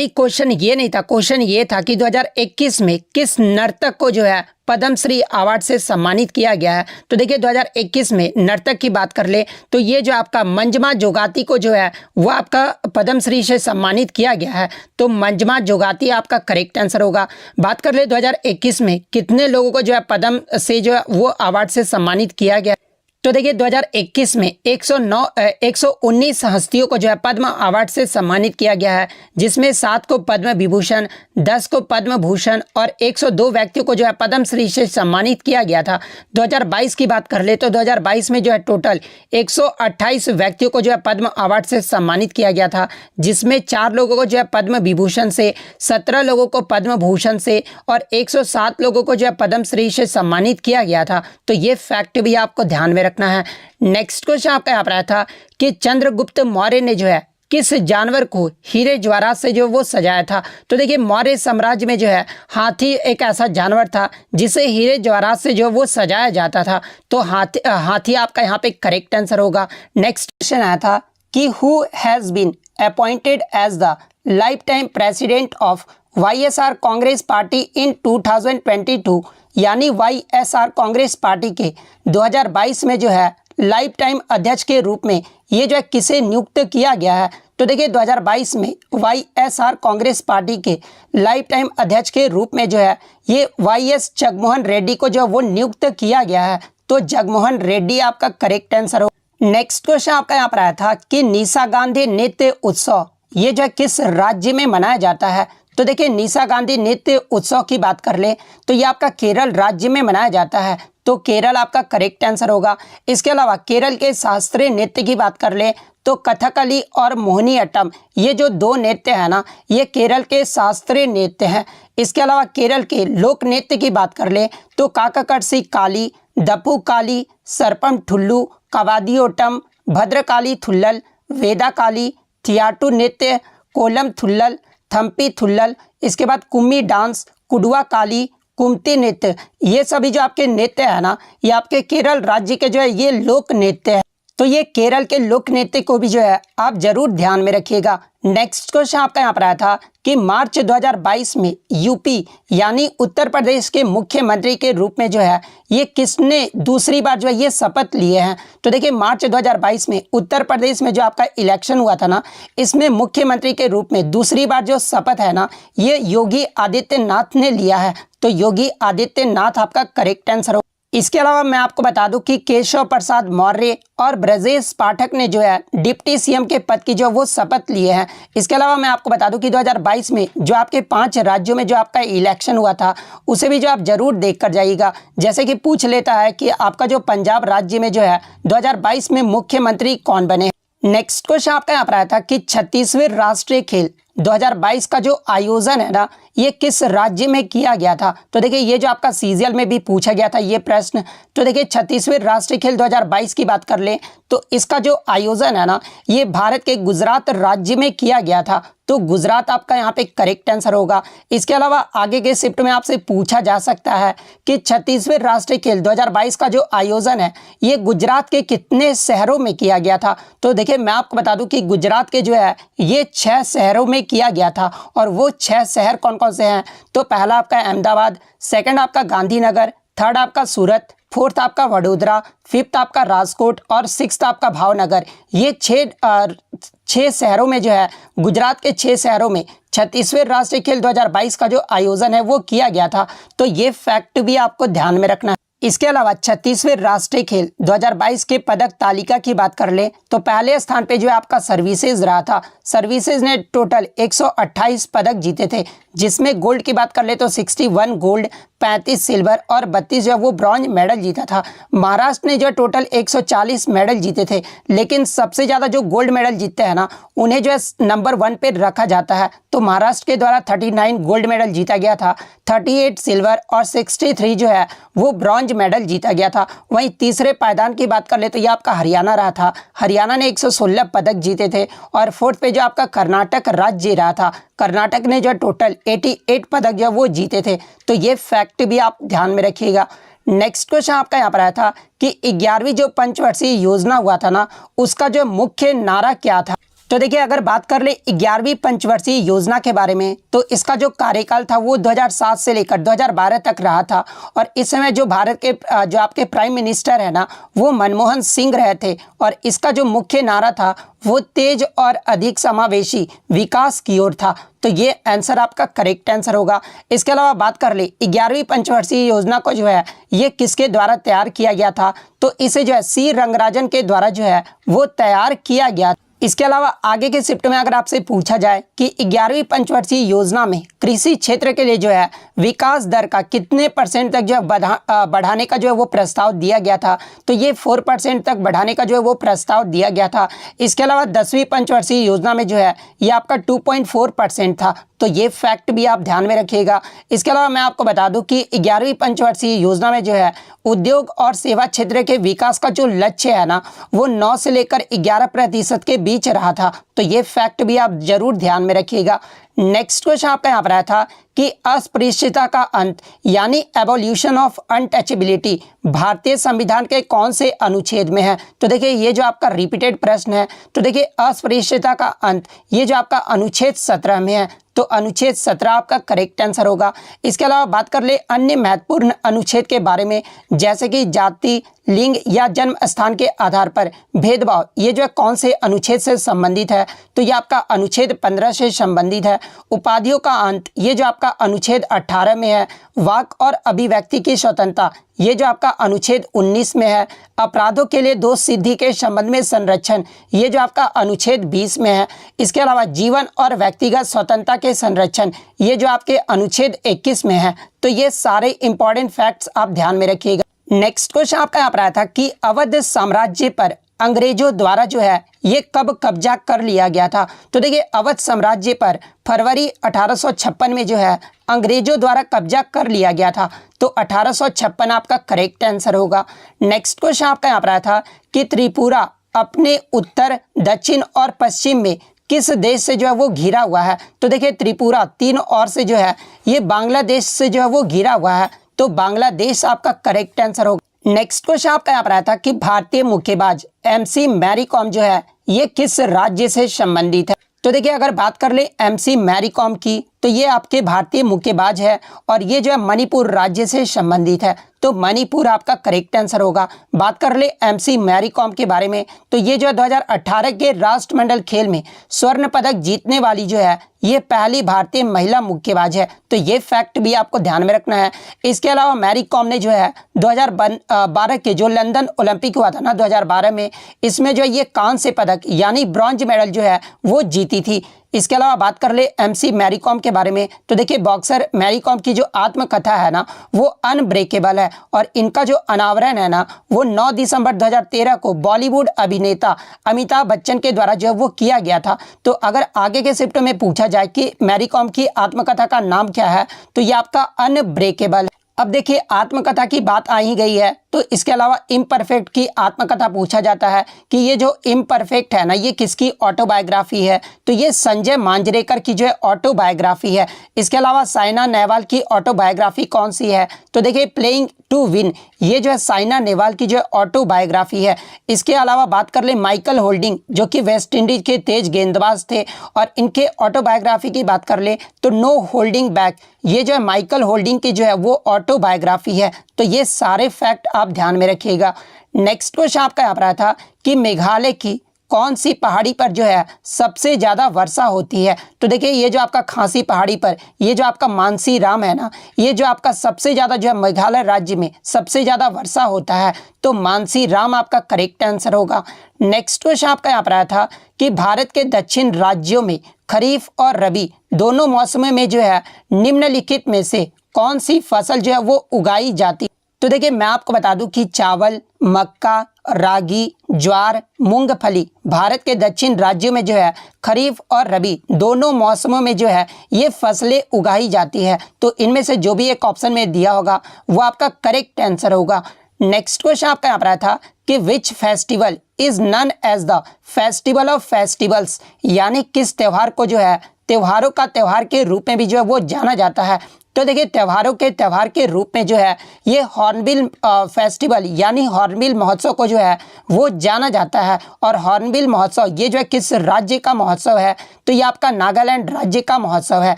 क्वेश्चन ये नहीं था, क्वेश्चन ये था कि 2021 में किस नर्तक को जो है पद्मश्री अवार्ड से सम्मानित किया गया है? तो देखिए 2021 में नर्तक की बात कर ले तो ये जो आपका मंजमा जोगाती को जो है वो वो आपका पद्मश्री से सम्मानित किया गया है। तो मंजमा जोगाती आपका करेक्ट आंसर होगा। बात कर ले 2021 में कितने लोगों को जो है पद्म से जो है वो अवार्ड से सम्मानित किया गया। तो देखिए 2021 में 119 हस्तियों को जो है पद्म अवार्ड से सम्मानित किया गया है, जिसमें 7 को पद्म विभूषण, 10 को पद्म भूषण और 102 व्यक्तियों को जो है पद्मश्री से सम्मानित किया गया था। 2022 की बात कर ले तो 2022 में जो है टोटल 128 व्यक्तियों को जो है पद्म अवार्ड से सम्मानित किया गया था, जिसमें 4 लोगों को जो है पद्म विभूषण से, 17 लोगों को पद्म भूषण से और 107 लोगों को जो है पद्मश्री से सम्मानित किया गया था। तो ये फैक्ट भी आपको ध्यान में रखना है। नेक्स्ट क्वेश्चन आपका यहाँ पर आया था कि चंद्रगुप्त मौर्य ने जो है किस जानवर को हीरे ज्वारात से जो वो सजाया था। तो देखिए मौर्य साम्राज्य में जो है हाथी एक ऐसा जानवर था जिसे हीरे ज्वारात से जो वो सजाया जाता था। तो हाथी आपका यहाँ पे करेक्ट आंसर होगा। नेक्स्ट क्वेश्चन आया था कि who has been appointed as the lifetime president of YSR Congress party in 2022, यानी YSR कांग्रेस पार्टी के 2022 में जो है लाइफ टाइम अध्यक्ष के रूप में ये जो है किसे नियुक्त किया गया है। तो देखिए 2022 में YSR कांग्रेस पार्टी के लाइफ टाइम अध्यक्ष के रूप में जो है ये YS जगमोहन रेड्डी को जो वो नियुक्त किया गया है। तो जगमोहन रेड्डी आपका करेक्ट आंसर हो। नेक्स्ट क्वेश्चन आपका यहाँ पर आया था कि निशा गांधी नृत्य उत्सव ये जो है किस राज्य में मनाया जाता है। तो देखिए निशा गांधी नृत्य उत्सव की बात कर ले तो ये आपका केरल राज्य में मनाया जाता है। तो केरल आपका करेक्ट आंसर होगा। इसके अलावा केरल के शास्त्रीय नृत्य की बात कर ले तो कथकली और मोहिनीअट्टम ये जो 2 नृत्य है ना ये केरल के शास्त्रीय नृत्य हैं। इसके अलावा केरल के लोक नृत्य की बात कर ले तो काकाकड़सी काली, दपू काली, सरपम ठुल्लू, कवादियोटम, भद्रकाली थुल्लल, वेदा काली, थियाटू नृत्य, कोलम थुल्लल, थम्पी थुल्लल, इसके बाद कुम्मी डांस, कुडुआ काली, कुमती नृत्य, ये सभी जो आपके नृत्य है ना ये आपके केरल राज्य के जो है ये लोक नृत्य है। तो ये केरल के लोक नृत्य को भी जो है आप जरूर ध्यान में रखिएगा। नेक्स्ट क्वेश्चन आपका यहाँ पर आया था कि मार्च 2022 में यूपी यानी उत्तर प्रदेश के मुख्यमंत्री के रूप में जो है ये किसने दूसरी बार जो है ये शपथ लिए हैं। तो देखिए मार्च 2022 में उत्तर प्रदेश में जो आपका इलेक्शन हुआ था ना इसमें मुख्यमंत्री के रूप में दूसरी बार जो शपथ है ना ये योगी आदित्यनाथ ने लिया है। तो योगी आदित्यनाथ आपका करेक्ट आंसर हो। इसके अलावा मैं आपको बता दूं कि केशव प्रसाद मौर्य और ब्रजेश पाठक ने जो है डिप्टी सीएम के पद की जो वो शपथ लिए हैं। इसके अलावा मैं आपको बता दूं कि 2022 में जो आपके 5 राज्यों में जो आपका इलेक्शन हुआ था उसे भी जो आप जरूर देख कर जाइएगा। जैसे कि पूछ लेता है कि आपका जो पंजाब राज्य में जो है 2022 में मुख्यमंत्री कौन बने। नेक्स्ट क्वेश्चन आपका यहाँ पर आया था कि 36वें राष्ट्रीय खेल 2022 का जो आयोजन है ना ये किस राज्य में किया गया था। तो देखिए ये जो आपका सीजीएल में भी पूछा गया था ये प्रश्न। तो देखिए 36वें राष्ट्रीय खेल 2022 की बात कर ले तो इसका जो आयोजन है ना ये भारत के गुजरात राज्य में किया गया था। तो गुजरात आपका यहाँ पे करेक्ट आंसर होगा। इसके अलावा आगे के शिफ्ट में आपसे पूछा जा सकता है कि 36वें राष्ट्रीय खेल 2022 का जो आयोजन है ये गुजरात के कितने शहरों में किया गया था। तो देखिए मैं आपको बता दूं कि गुजरात के जो है ये 6 शहरों में किया गया था और वो 6 शहर कौन कौन से हैं। तो पहला आपका अहमदाबाद, सेकंड आपका गांधीनगर, थर्ड आपका सूरत, फोर्थ आपका वडोदरा, फिफ्थ आपका राजकोट और सिक्स्थ आपका भावनगर। ये 6 शहरों में जो है गुजरात के 6 शहरों में 36वें राष्ट्रीय खेल 2022 का जो आयोजन है वो किया गया था। तो ये फैक्ट भी आपको ध्यान में रखना है। इसके अलावा 36वें राष्ट्रीय खेल 2022 के पदक तालिका की बात कर ले तो पहले स्थान पे जो है आपका सर्विसेज रहा था। सर्विसेज ने टोटल 128 पदक जीते थे, जिसमें गोल्ड की बात कर ले तो 61 गोल्ड, 35 सिल्वर और 32 जो है वो ब्रॉन्ज मेडल जीता था। महाराष्ट्र ने जो टोटल 140 मेडल जीते थे, लेकिन सबसे ज़्यादा जो गोल्ड मेडल जीतते हैं ना उन्हें जो है नंबर 1 पे रखा जाता है। तो महाराष्ट्र के द्वारा 39 गोल्ड मेडल जीता गया था, 38 सिल्वर और 63 जो है वो ब्रॉन्ज मेडल जीता गया था। वहीं तीसरे पायदान की बात कर ले तो ये आपका हरियाणा रहा था। हरियाणा ने 116 पदक जीते थे और फोर्थ पे जो आपका कर्नाटक राज्य रहा था। कर्नाटक ने जो टोटल 88 पदक जो वो जीते थे। तो ये फैक्ट भी आप ध्यान में रखिएगा। नेक्स्ट क्वेश्चन आपका यहाँ पर आया था कि 11वीं जो पंचवर्षीय योजना हुआ था ना उसका जो मुख्य नारा क्या था। तो देखिए अगर बात कर ले 11वीं पंचवर्षीय योजना के बारे में, तो इसका जो कार्यकाल था वो 2007 से लेकर 2012 तक रहा था। और इस समय जो भारत के जो आपके प्राइम मिनिस्टर है ना, वो मनमोहन सिंह रहे थे। और इसका जो मुख्य नारा था वो तेज और अधिक समावेशी विकास की ओर था। तो ये आंसर आपका करेक्ट आंसर होगा। इसके अलावा बात कर ले 11वीं पंचवर्षीय योजना को जो है ये किसके द्वारा तैयार किया गया था, तो इसे जो है सी रंगराजन के द्वारा जो है वो तैयार किया गया। इसके अलावा आगे के शिफ्ट में अगर आपसे पूछा जाए कि 11वीं पंचवर्षीय योजना में कृषि क्षेत्र के लिए जो है विकास दर का कितने % तक जो है बढ़ाने का जो है वो प्रस्ताव दिया गया था, तो ये 4% तक बढ़ाने का जो है वो प्रस्ताव दिया गया था। इसके अलावा 10वीं पंचवर्षीय योजना में जो है ये आपका 2.4% था। तो ये फैक्ट भी आप ध्यान में रखिएगा। इसके अलावा मैं आपको बता दूं कि 11वीं पंचवर्षीय योजना में जो है उद्योग और सेवा क्षेत्र के विकास का जो लक्ष्य है ना, वो 9 से लेकर 11% के बीच रहा था। तो ये फैक्ट भी आप जरूर ध्यान में रखिएगा। नेक्स्ट क्वेश्चन आपका यहाँ पर आया था कि अस्पृश्यता का अंत यानी एबोल्यूशन ऑफ अनटचेबिलिटी भारतीय संविधान के कौन से अनुच्छेद में है। तो देखिए ये जो आपका रिपीटेड प्रश्न है, तो देखिए अस्पृश्यता का अंत ये जो आपका अनुच्छेद 17 में है। तो अनुच्छेद 17 आपका करेक्ट आंसर होगा। इसके अलावा बात कर ले अन्य महत्वपूर्ण अनुच्छेद के बारे में, जैसे कि जाति, लिंग या जन्म स्थान के आधार पर भेदभाव, ये जो है कौन से अनुच्छेद से संबंधित है, तो ये आपका अनुच्छेद 15 से संबंधित है। उपाधियों का अंत ये जो आपका अनुच्छेद 18 में है। वाक और अभिव्यक्ति की स्वतंत्रता ये जो आपका अनुच्छेद 19 में है। अपराधों के लिए दोष सिद्धि के संबंध में संरक्षण ये जो आपका अनुच्छेद 20 में है। इसके अलावा जीवन और व्यक्तिगत स्वतंत्रता के संरक्षण ये जो आपके अनुच्छेद 21 में है। तो ये सारे इंपॉर्टेंट फैक्ट्स आप ध्यान में रखिएगा। नेक्स्ट क्वेश्चन आपका यहाँ पर आया था कि अवध साम्राज्य पर अंग्रेजों द्वारा जो है ये कब कब्जा कर लिया गया था। तो देखिए अवध साम्राज्य पर फरवरी 1856 में जो है अंग्रेजों द्वारा कब्जा कर लिया गया था। तो 1856 आपका करेक्ट आंसर होगा। नेक्स्ट क्वेश्चन आपका यहाँ पर आया था कि त्रिपुरा अपने उत्तर, दक्षिण और पश्चिम में किस देश से जो है वो घिरा हुआ है। तो देखिए त्रिपुरा तीनों ओर से जो है ये बांग्लादेश से जो है वो घिरा हुआ है। तो बांग्लादेश आपका करेक्ट आंसर होगा। नेक्स्ट क्वेश्चन आपका यहाँ पर आया था कि भारतीय मुक्केबाज MC मैरी कॉम जो है ये किस राज्य से संबंधित है। तो देखिए अगर बात कर ले MC मैरी कॉम की, तो ये आपके भारतीय मुक्केबाज है और ये जो है मणिपुर राज्य से संबंधित है। तो मणिपुर आपका करेक्ट आंसर होगा। बात कर ले MC मैरी कॉम के बारे में, तो ये जो है 2018 के राष्ट्रमंडल खेल में स्वर्ण पदक जीतने वाली जो है ये पहली भारतीय महिला मुक्केबाज है। तो ये फैक्ट भी आपको ध्यान में रखना है। इसके अलावा मैरी कॉम ने जो है 2012 के जो लंदन ओलंपिक हुआ था ना 2012 में, इसमें जो ये कांस्य पदक यानी ब्रॉन्ज मेडल जो है वो जीती थी। इसके अलावा बात कर ले MC मैरी कॉम के बारे में, तो देखिए बॉक्सर मैरी कॉम की जो आत्मकथा है ना वो अनब्रेकेबल है और इनका जो अनावरण है ना वो 9 दिसंबर 2013 को बॉलीवुड अभिनेता अमिताभ बच्चन के द्वारा जो वो किया गया था। तो अगर आगे के शिफ्ट में पूछा जाए कि मैरी कॉम की आत्मकथा का नाम क्या है, तो ये आपका अनब्रेकेबल। अब देखिए आत्मकथा की बात आ ही गई है, तो इसके अलावा इम्परफेक्ट की आत्मकथा पूछा जाता है कि ये जो इम्परफेक्ट है ना ये किसकी ऑटोबायोग्राफी है। तो ये संजय मांजरेकर की जो है ऑटोबायोग्राफी है। इसके अलावा साइना नेहवाल की ऑटोबायोग्राफी कौन सी है, तो देखिए प्लेइंग टू विन ये जो है साइना नेहवाल की जो है ऑटोबायोग्राफी है। इसके अलावा बात कर ले माइकल होल्डिंग जो कि वेस्ट इंडीज के तेज गेंदबाज थे और इनके ऑटोबायोग्राफी की बात कर ले तो नो होल्डिंग बैक ये जो है माइकल होल्डिंग की जो है वो ऑटोबायोग्राफी है। तो ये सारे फैक्ट आप ध्यान में रखिएगा। नेक्स्ट क्वेश्चन आपका यहाँ पर आया था कि मेघालय की कौन सी पहाड़ी पर जो है सबसे ज़्यादा वर्षा होती है। तो देखिए ये जो आपका खासी पहाड़ी पर ये जो आपका मानसी राम है ना, ये जो आपका सबसे ज़्यादा जो है मेघालय राज्य में सबसे ज़्यादा वर्षा होता है। तो मानसी राम आपका करेक्ट आंसर होगा। नेक्स्ट क्वेश्चन आपका यहाँ पर आया था कि भारत के दक्षिण राज्यों में खरीफ और रबी दोनों मौसमों में जो है निम्नलिखित में से कौन सी फसल जो है वो उगाई जाती। तो देखिए मैं आपको बता दूं कि चावल, मक्का, रागी, ज्वार, मूंगफली भारत के दक्षिण राज्यों में जो है खरीफ और रबी दोनों मौसमों में जो है ये फसलें उगाई जाती है। तो इनमें से जो भी एक ऑप्शन में दिया होगा वो आपका करेक्ट आंसर होगा। नेक्स्ट क्वेश्चन आपका यहाँ पर आया था कि which festival is known as the festival of festivals यानी किस त्यौहार को जो है त्योहारों का त्यौहार के रूप में भी जो है वो जाना जाता है। तो देखिए त्योहार के रूप में जो है ये हॉर्नबिल फेस्टिवल यानी हॉर्नबिल महोत्सव को जो है वो जाना जाता है। और हॉर्नबिल महोत्सव ये जो है किस राज्य का महोत्सव है, तो ये आपका नागालैंड राज्य का महोत्सव है।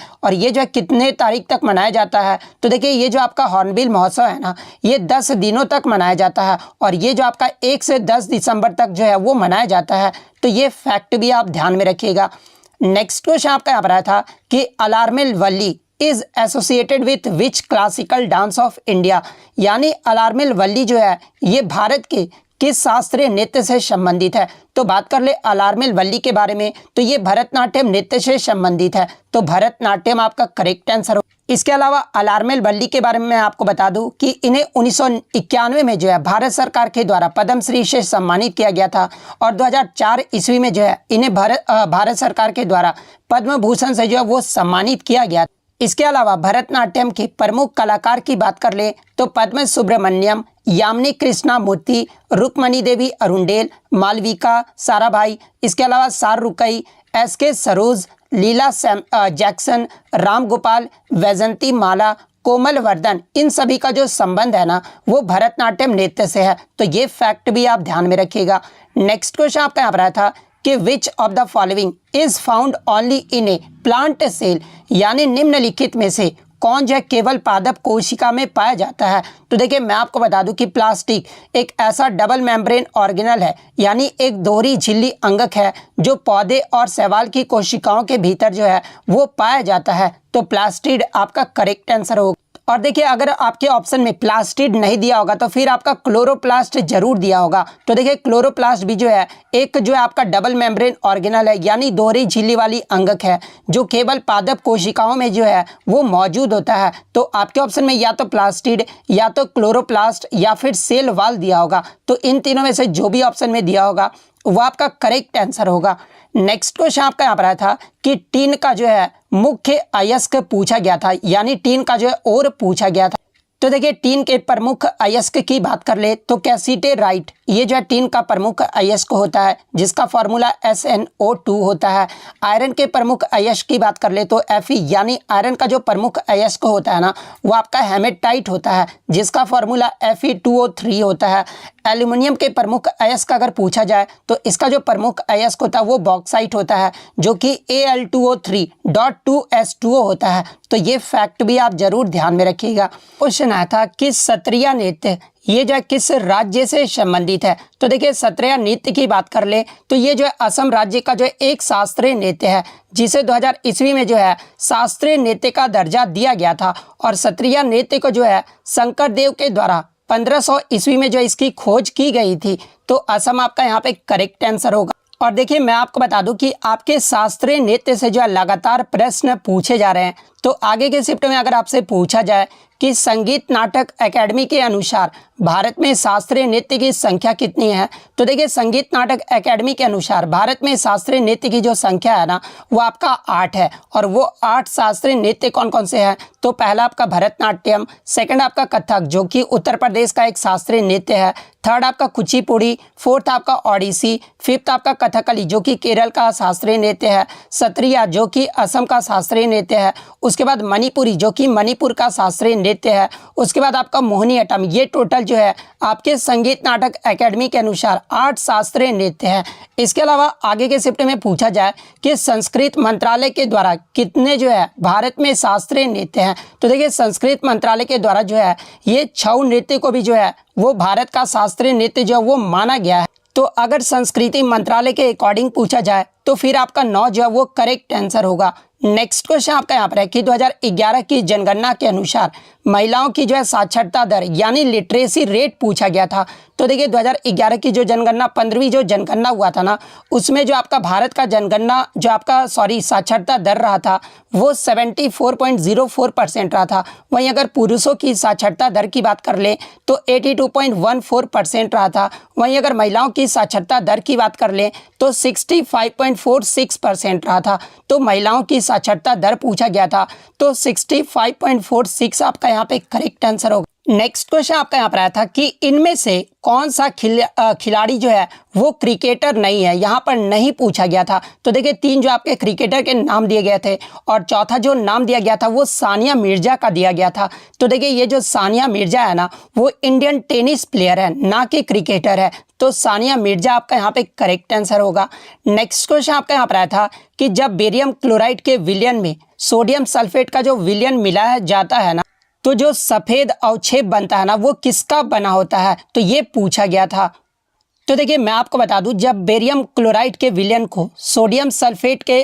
और ये जो है कितने तारीख तक मनाया जाता है, तो देखिए ये जो आपका हॉर्नबिल महोत्सव है ना, ये 10 दिनों तक मनाया जाता है। और ये जो आपका 1 से 10 दिसंबर तक जो है वो मनाया जाता है। तो ये फैक्ट भी आप ध्यान में रखिएगा। नेक्स्ट क्वेश्चन आपका यहाँ पर आया था कि Alarmel Valli is associated with which classical dance of India, यानी अलार्मेल वल्ली जो है ये भारत के किस शास्त्रीय नृत्य से संबंधित है। तो बात कर ले अलार्मेल वल्ली के बारे में, तो ये भरतनाट्यम नृत्य से संबंधित है। तो भरतनाट्यम आपका करेक्ट आंसर हो। इसके अलावा अलार्मेल वल्ली के बारे में मैं आपको बता दूं कि इन्हें 1991 में जो है भारत सरकार के द्वारा पद्मश्री से सम्मानित किया गया था। और 2004 ईस्वी में जो है इन्हें भारत सरकार के द्वारा पद्म भूषण से जो है वो सम्मानित किया गया। इसके अलावा भरतनाट्यम के प्रमुख कलाकार की बात कर ले तो पद्म सुब्रमण्यम, यामिनी कृष्णमूर्ति, रुक्मणी देवी अरुंडेल, मालविका साराभाई, इसके अलावा शाहरुखई, SK सरोज, लीला जैक्सन, राम गोपाल, वैजंती माला, कोमल वर्धन, इन सभी का जो संबंध है ना वो भरतनाट्यम नृत्य से है। तो ये फैक्ट भी आप ध्यान में रखिएगा। नेक्स्ट क्वेश्चन आपका यहाँ पर आया था कि which of the following is found only in a plant cell, यानी निम्नलिखित में से कौन जो है केवल पादप कोशिका में पाया जाता है। तो देखिए मैं आपको बता दूं कि प्लास्टिक एक ऐसा डबल मेम्ब्रेन ऑर्गेनल है, यानी एक दोहरी झिल्ली अंगक है जो पौधे और शैवाल की कोशिकाओं के भीतर जो है वो पाया जाता है। तो प्लास्टिड आपका करेक्ट आंसर होगा। और देखिए अगर आपके ऑप्शन में प्लास्टिड नहीं दिया होगा तो फिर आपका क्लोरोप्लास्ट जरूर दिया होगा। तो देखिए क्लोरोप्लास्ट भी जो है एक जो है आपका डबल मेम्ब्रेन ऑर्गेनल है, यानी दोहरी झिल्ली वाली अंगक है जो केवल पादप कोशिकाओं में जो है वो मौजूद होता है। तो आपके ऑप्शन में या तो प्लास्टिड या तो क्लोरोप्लास्ट या फिर सेल वाल दिया होगा। तो इन तीनों में से जो भी ऑप्शन में दिया होगा वो आपका करेक्ट आंसर होगा। नेक्स्ट क्वेश्चन आपका यहाँ पर आया था कि टीन का जो है मुख्य अयस्क पूछा गया था, यानी टीन का जो है और पूछा गया था। तो देखिए टीन के प्रमुख अयस्क की बात कर ले तो कैसीटेराइट ये जो है टीन का प्रमुख अयस्क होता है जिसका फॉर्मूला SnO2 होता है। आयरन के प्रमुख अयस्क की बात कर ले तो Fe यानी आयरन का जो प्रमुख अयस्क होता है ना वो आपका हेमेटाइट होता है जिसका फॉर्मूला Fe2O3 होता है। एल्यूमिनियम के प्रमुख अयस्क अगर पूछा जाए तो इसका जो प्रमुख अयस्क होता है वो बॉक्साइट होता है जो कि Al2O3.2S2O होता है। तो ये फैक्ट भी आप जरूर ध्यान में रखिएगा। क्वेश्चन आया था कि सत्रिया नृत्य ये जो है किस राज्य से संबंधित है। तो देखिए सत्रिया नृत्य की बात कर ले तो ये जो है असम राज्य का जो है एक शास्त्रीय नृत्य है जिसे 2000 ईस्वी में जो है शास्त्रीय नृत्य का दर्जा दिया गया था। और सत्रिया नृत्य को जो है शंकर देव के द्वारा 1500 ईस्वी में जो इसकी खोज की गई थी। तो असम आपका यहाँ पे करेक्ट आंसर होगा। और देखिए मैं आपको बता दूं कि आपके शास्त्रीय नृत्य से जो है लगातार प्रश्न पूछे जा रहे हैं। तो आगे के शिफ्ट में अगर आपसे पूछा जाए कि संगीत नाटक एकेडमी के अनुसार भारत में शास्त्रीय नृत्य की संख्या कितनी है, तो देखिए संगीत नाटक एकेडमी के अनुसार भारत में शास्त्रीय नृत्य की जो संख्या है ना वो आपका 8 है। और वो 8 शास्त्रीय नृत्य कौन कौन से हैं, तो पहला आपका भरतनाट्यम, सेकंड आपका कथक जो कि उत्तर प्रदेश का एक शास्त्रीय नृत्य है, थर्ड आपका कुचिपुड़ी, फोर्थ आपका ओडिसी, फिफ्थ आपका कथकली जो कि केरल का शास्त्रीय नृत्य है, सत्रिया जो कि असम का शास्त्रीय नृत्य है, उसके बाद मणिपुरी जो कि मणिपुर का शास्त्रीय नृत्य है, उसके बाद आपका मोहिनीअट्टम। ये टोटल जो है आपके संगीत नाटक एकेडमी के अनुसार 8 शास्त्रीय नृत्य है। इसके अलावा आगे के शिफ्ट में पूछा जाए कि संस्कृत मंत्रालय के द्वारा कितने जो है भारत में शास्त्रीय नृत्य हैं, तो देखिए संस्कृत मंत्रालय के द्वारा जो है ये 6 नृत्य को भी जो है वो भारत का शास्त्रीय नृत्य जो है वो माना गया है। तो अगर संस्कृति मंत्रालय के अकॉर्डिंग पूछा जाए तो फिर आपका 9 जो है वो करेक्ट आंसर होगा। नेक्स्ट क्वेश्चन आपका यहाँ पर है कि 2011 की जनगणना के अनुसार महिलाओं की जो है साक्षरता दर यानी लिटरेसी रेट पूछा गया था। तो देखिए 2011 की जो जनगणना 15वीं जो जनगणना हुआ था ना उसमें जो आपका भारत का जनगणना जो आपका साक्षरता दर रहा था वो 74.04% रहा था। वहीं अगर पुरुषों की साक्षरता दर की बात कर ले तो 82.14% रहा था। वहीं अगर महिलाओं की साक्षरता दर की बात कर ले तो 65.46% रहा था। तो महिलाओं की साक्षरता दर पूछा गया था तो 65.46 आपका यहाँ पे करेक्ट आंसर होगा। नेक्स्ट क्वेश्चन आपका यहाँ पर आया था कि इनमें से कौन सा खिलाड़ी जो है वो क्रिकेटर नहीं है, यहाँ पर नहीं पूछा गया था। तो देखिए 3 जो आपके क्रिकेटर के नाम दिए गए थे और चौथा जो नाम दिया गया था वो सानिया मिर्जा का दिया गया था। तो देखिए ये जो सानिया मिर्जा है ना वो इंडियन टेनिस प्लेयर है, ना कि क्रिकेटर है। तो सानिया मिर्जा आपका यहाँ पे करेक्ट आंसर होगा। नेक्स्ट क्वेश्चन आपका यहाँ पर आया था कि जब बेरियम क्लोराइड के विलयन में सोडियम सल्फेट का जो विलयन मिलाया जाता है ना तो जो सफ़ेद अवक्षेप बनता है ना वो किसका बना होता है, तो ये पूछा गया था। तो देखिए मैं आपको बता दूं, जब बेरियम क्लोराइड के विलयन को सोडियम सल्फेट के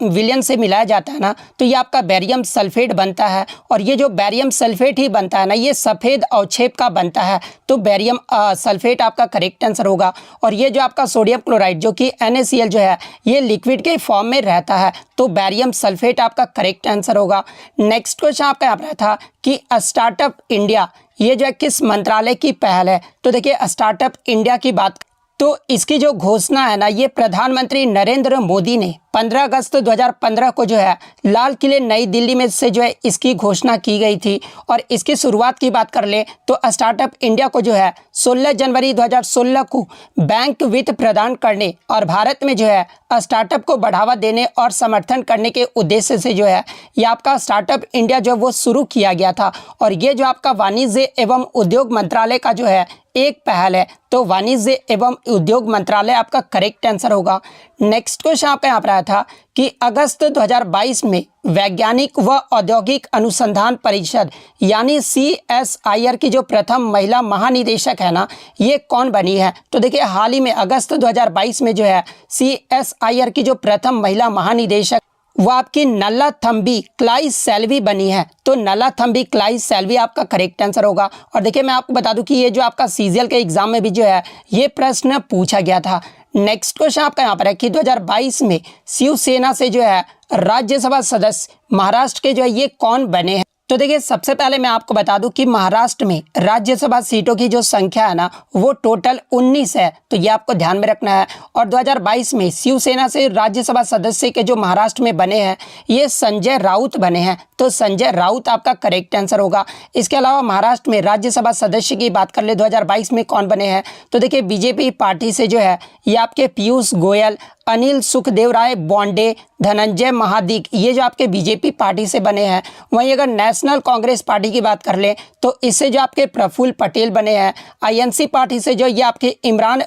विलयन से मिलाया जाता है ना तो ये आपका बेरियम सल्फेट बनता है। और ये जो बेरियम सल्फेट ही बनता है ना ये सफ़ेद अवक्षेप का बनता है। तो बेरियम सल्फेट आपका करेक्ट आंसर होगा। और ये जो आपका सोडियम क्लोराइड जो कि NaCl जो है ये लिक्विड के फॉर्म में रहता है। तो बेरियम सल्फेट आपका करेक्ट आंसर होगा। नेक्स्ट क्वेश्चन आपका यहाँ पर था कि स्टार्टअप इंडिया ये जो है किस मंत्रालय की पहल है। तो देखिए स्टार्टअप इंडिया की बात तो इसकी जो घोषणा है ना ये प्रधानमंत्री नरेंद्र मोदी ने 15 अगस्त 2015 को जो है लाल किले नई दिल्ली में से जो है इसकी घोषणा की गई थी। और इसकी शुरुआत की बात कर ले तो स्टार्टअप इंडिया को जो है 16 जनवरी 2016 को बैंक वित्त प्रदान करने और भारत में जो है स्टार्टअप को बढ़ावा देने और समर्थन करने के उद्देश्य से जो है ये आपका स्टार्टअप इंडिया जो वो शुरू किया गया था। और ये जो आपका वाणिज्य एवं उद्योग मंत्रालय का जो है एक पहल है। तो वाणिज्य एवं उद्योग मंत्रालय आपका करेक्ट आंसर होगा। नेक्स्ट क्वेश्चन आपका यहाँ पर आया था कि अगस्त 2022 में वैज्ञानिक व औद्योगिक अनुसंधान परिषद यानी CSIR की जो प्रथम महिला महानिदेशक है ना ये कौन बनी है। तो देखिए हाल ही में अगस्त 2022 में जो है CSIR की जो प्रथम महिला महानिदेशक वो आपकी नल्लाथम्बी क्लाई सेल्वी बनी है। तो नल्लाथम्बी क्लाई सेल्वी आपका करेक्ट आंसर होगा। और देखिए मैं आपको बता दूं कि ये जो आपका CGL के एग्जाम में भी जो है ये प्रश्न पूछा गया था। नेक्स्ट क्वेश्चन आपका यहाँ पर है कि 2022 में शिवसेना से जो है राज्यसभा सदस्य महाराष्ट्र के जो है ये कौन बने हैं। तो देखिए सबसे पहले मैं आपको बता दूं कि महाराष्ट्र में राज्यसभा सीटों की जो संख्या है ना वो टोटल 19 है। तो ये आपको ध्यान में रखना है। और 2022 में शिवसेना से राज्यसभा सदस्य के जो महाराष्ट्र में बने हैं ये संजय राउत बने हैं। तो संजय राउत आपका करेक्ट आंसर होगा। इसके अलावा महाराष्ट्र में राज्यसभा सदस्य की बात कर ले 2022 में कौन बने हैं। तो देखिए बीजेपी पार्टी से जो है ये आपके पीयूष गोयल, अनिल सुखदेव राय बॉन्डे, धनंजय महादिक ये जो आपके बीजेपी पार्टी से बने हैं। वहीं अगर नेशनल कांग्रेस पार्टी की बात कर ले तो इससे जो आपके प्रफुल्ल पटेल बने हैं। INC पार्टी से जो ये आपके इमरान